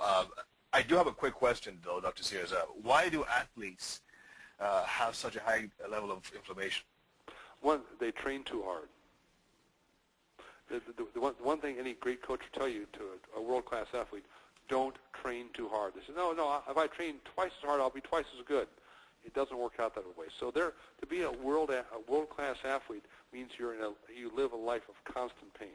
Speaker 1: I do have a quick question, though, Dr. Sears. Why do athletes have such a high level of inflammation?
Speaker 3: One, they train too hard. The one thing any great coach will tell you to a world-class athlete, don't train too hard. They say, no, if I train twice as hard, I'll be twice as good. It doesn't work out that way. So to be a world-class athlete means you live a life of constant pain.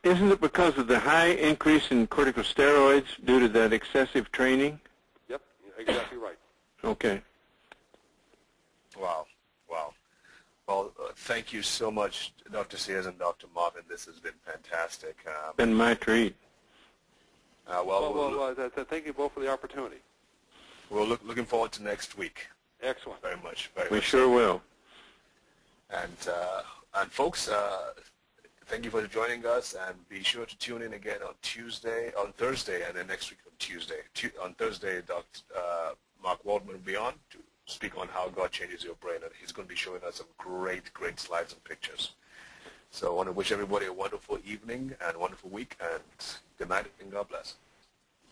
Speaker 2: Isn't it because of the high increase in corticosteroids due to that excessive training?
Speaker 3: Yep, exactly right.
Speaker 2: Okay.
Speaker 1: Wow. Well, thank you so much, Dr. Sears and Dr. Marvin. This has been fantastic.
Speaker 2: Been my treat.
Speaker 3: Thank you both for the opportunity.
Speaker 1: We're looking forward to next week.
Speaker 3: Excellent.
Speaker 1: Very much.
Speaker 2: We sure will.
Speaker 1: And folks, thank you for joining us, and be sure to tune in again on Thursday, and then next week on Tuesday. On Thursday, Dr. Mark Waldman will be on to speak on how God changes your brain, and he's going to be showing us some great slides and pictures. So So I want to wish everybody a wonderful evening and a wonderful week, and good night and God bless.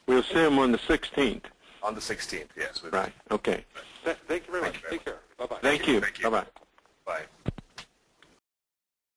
Speaker 2: We'll see him on the 16th.
Speaker 1: On the 16th, yes.
Speaker 2: Right. Okay.
Speaker 3: Thank you very much. Take care. Bye-bye.
Speaker 2: Thank you.
Speaker 1: Thank you.
Speaker 2: Bye-bye.
Speaker 1: Bye.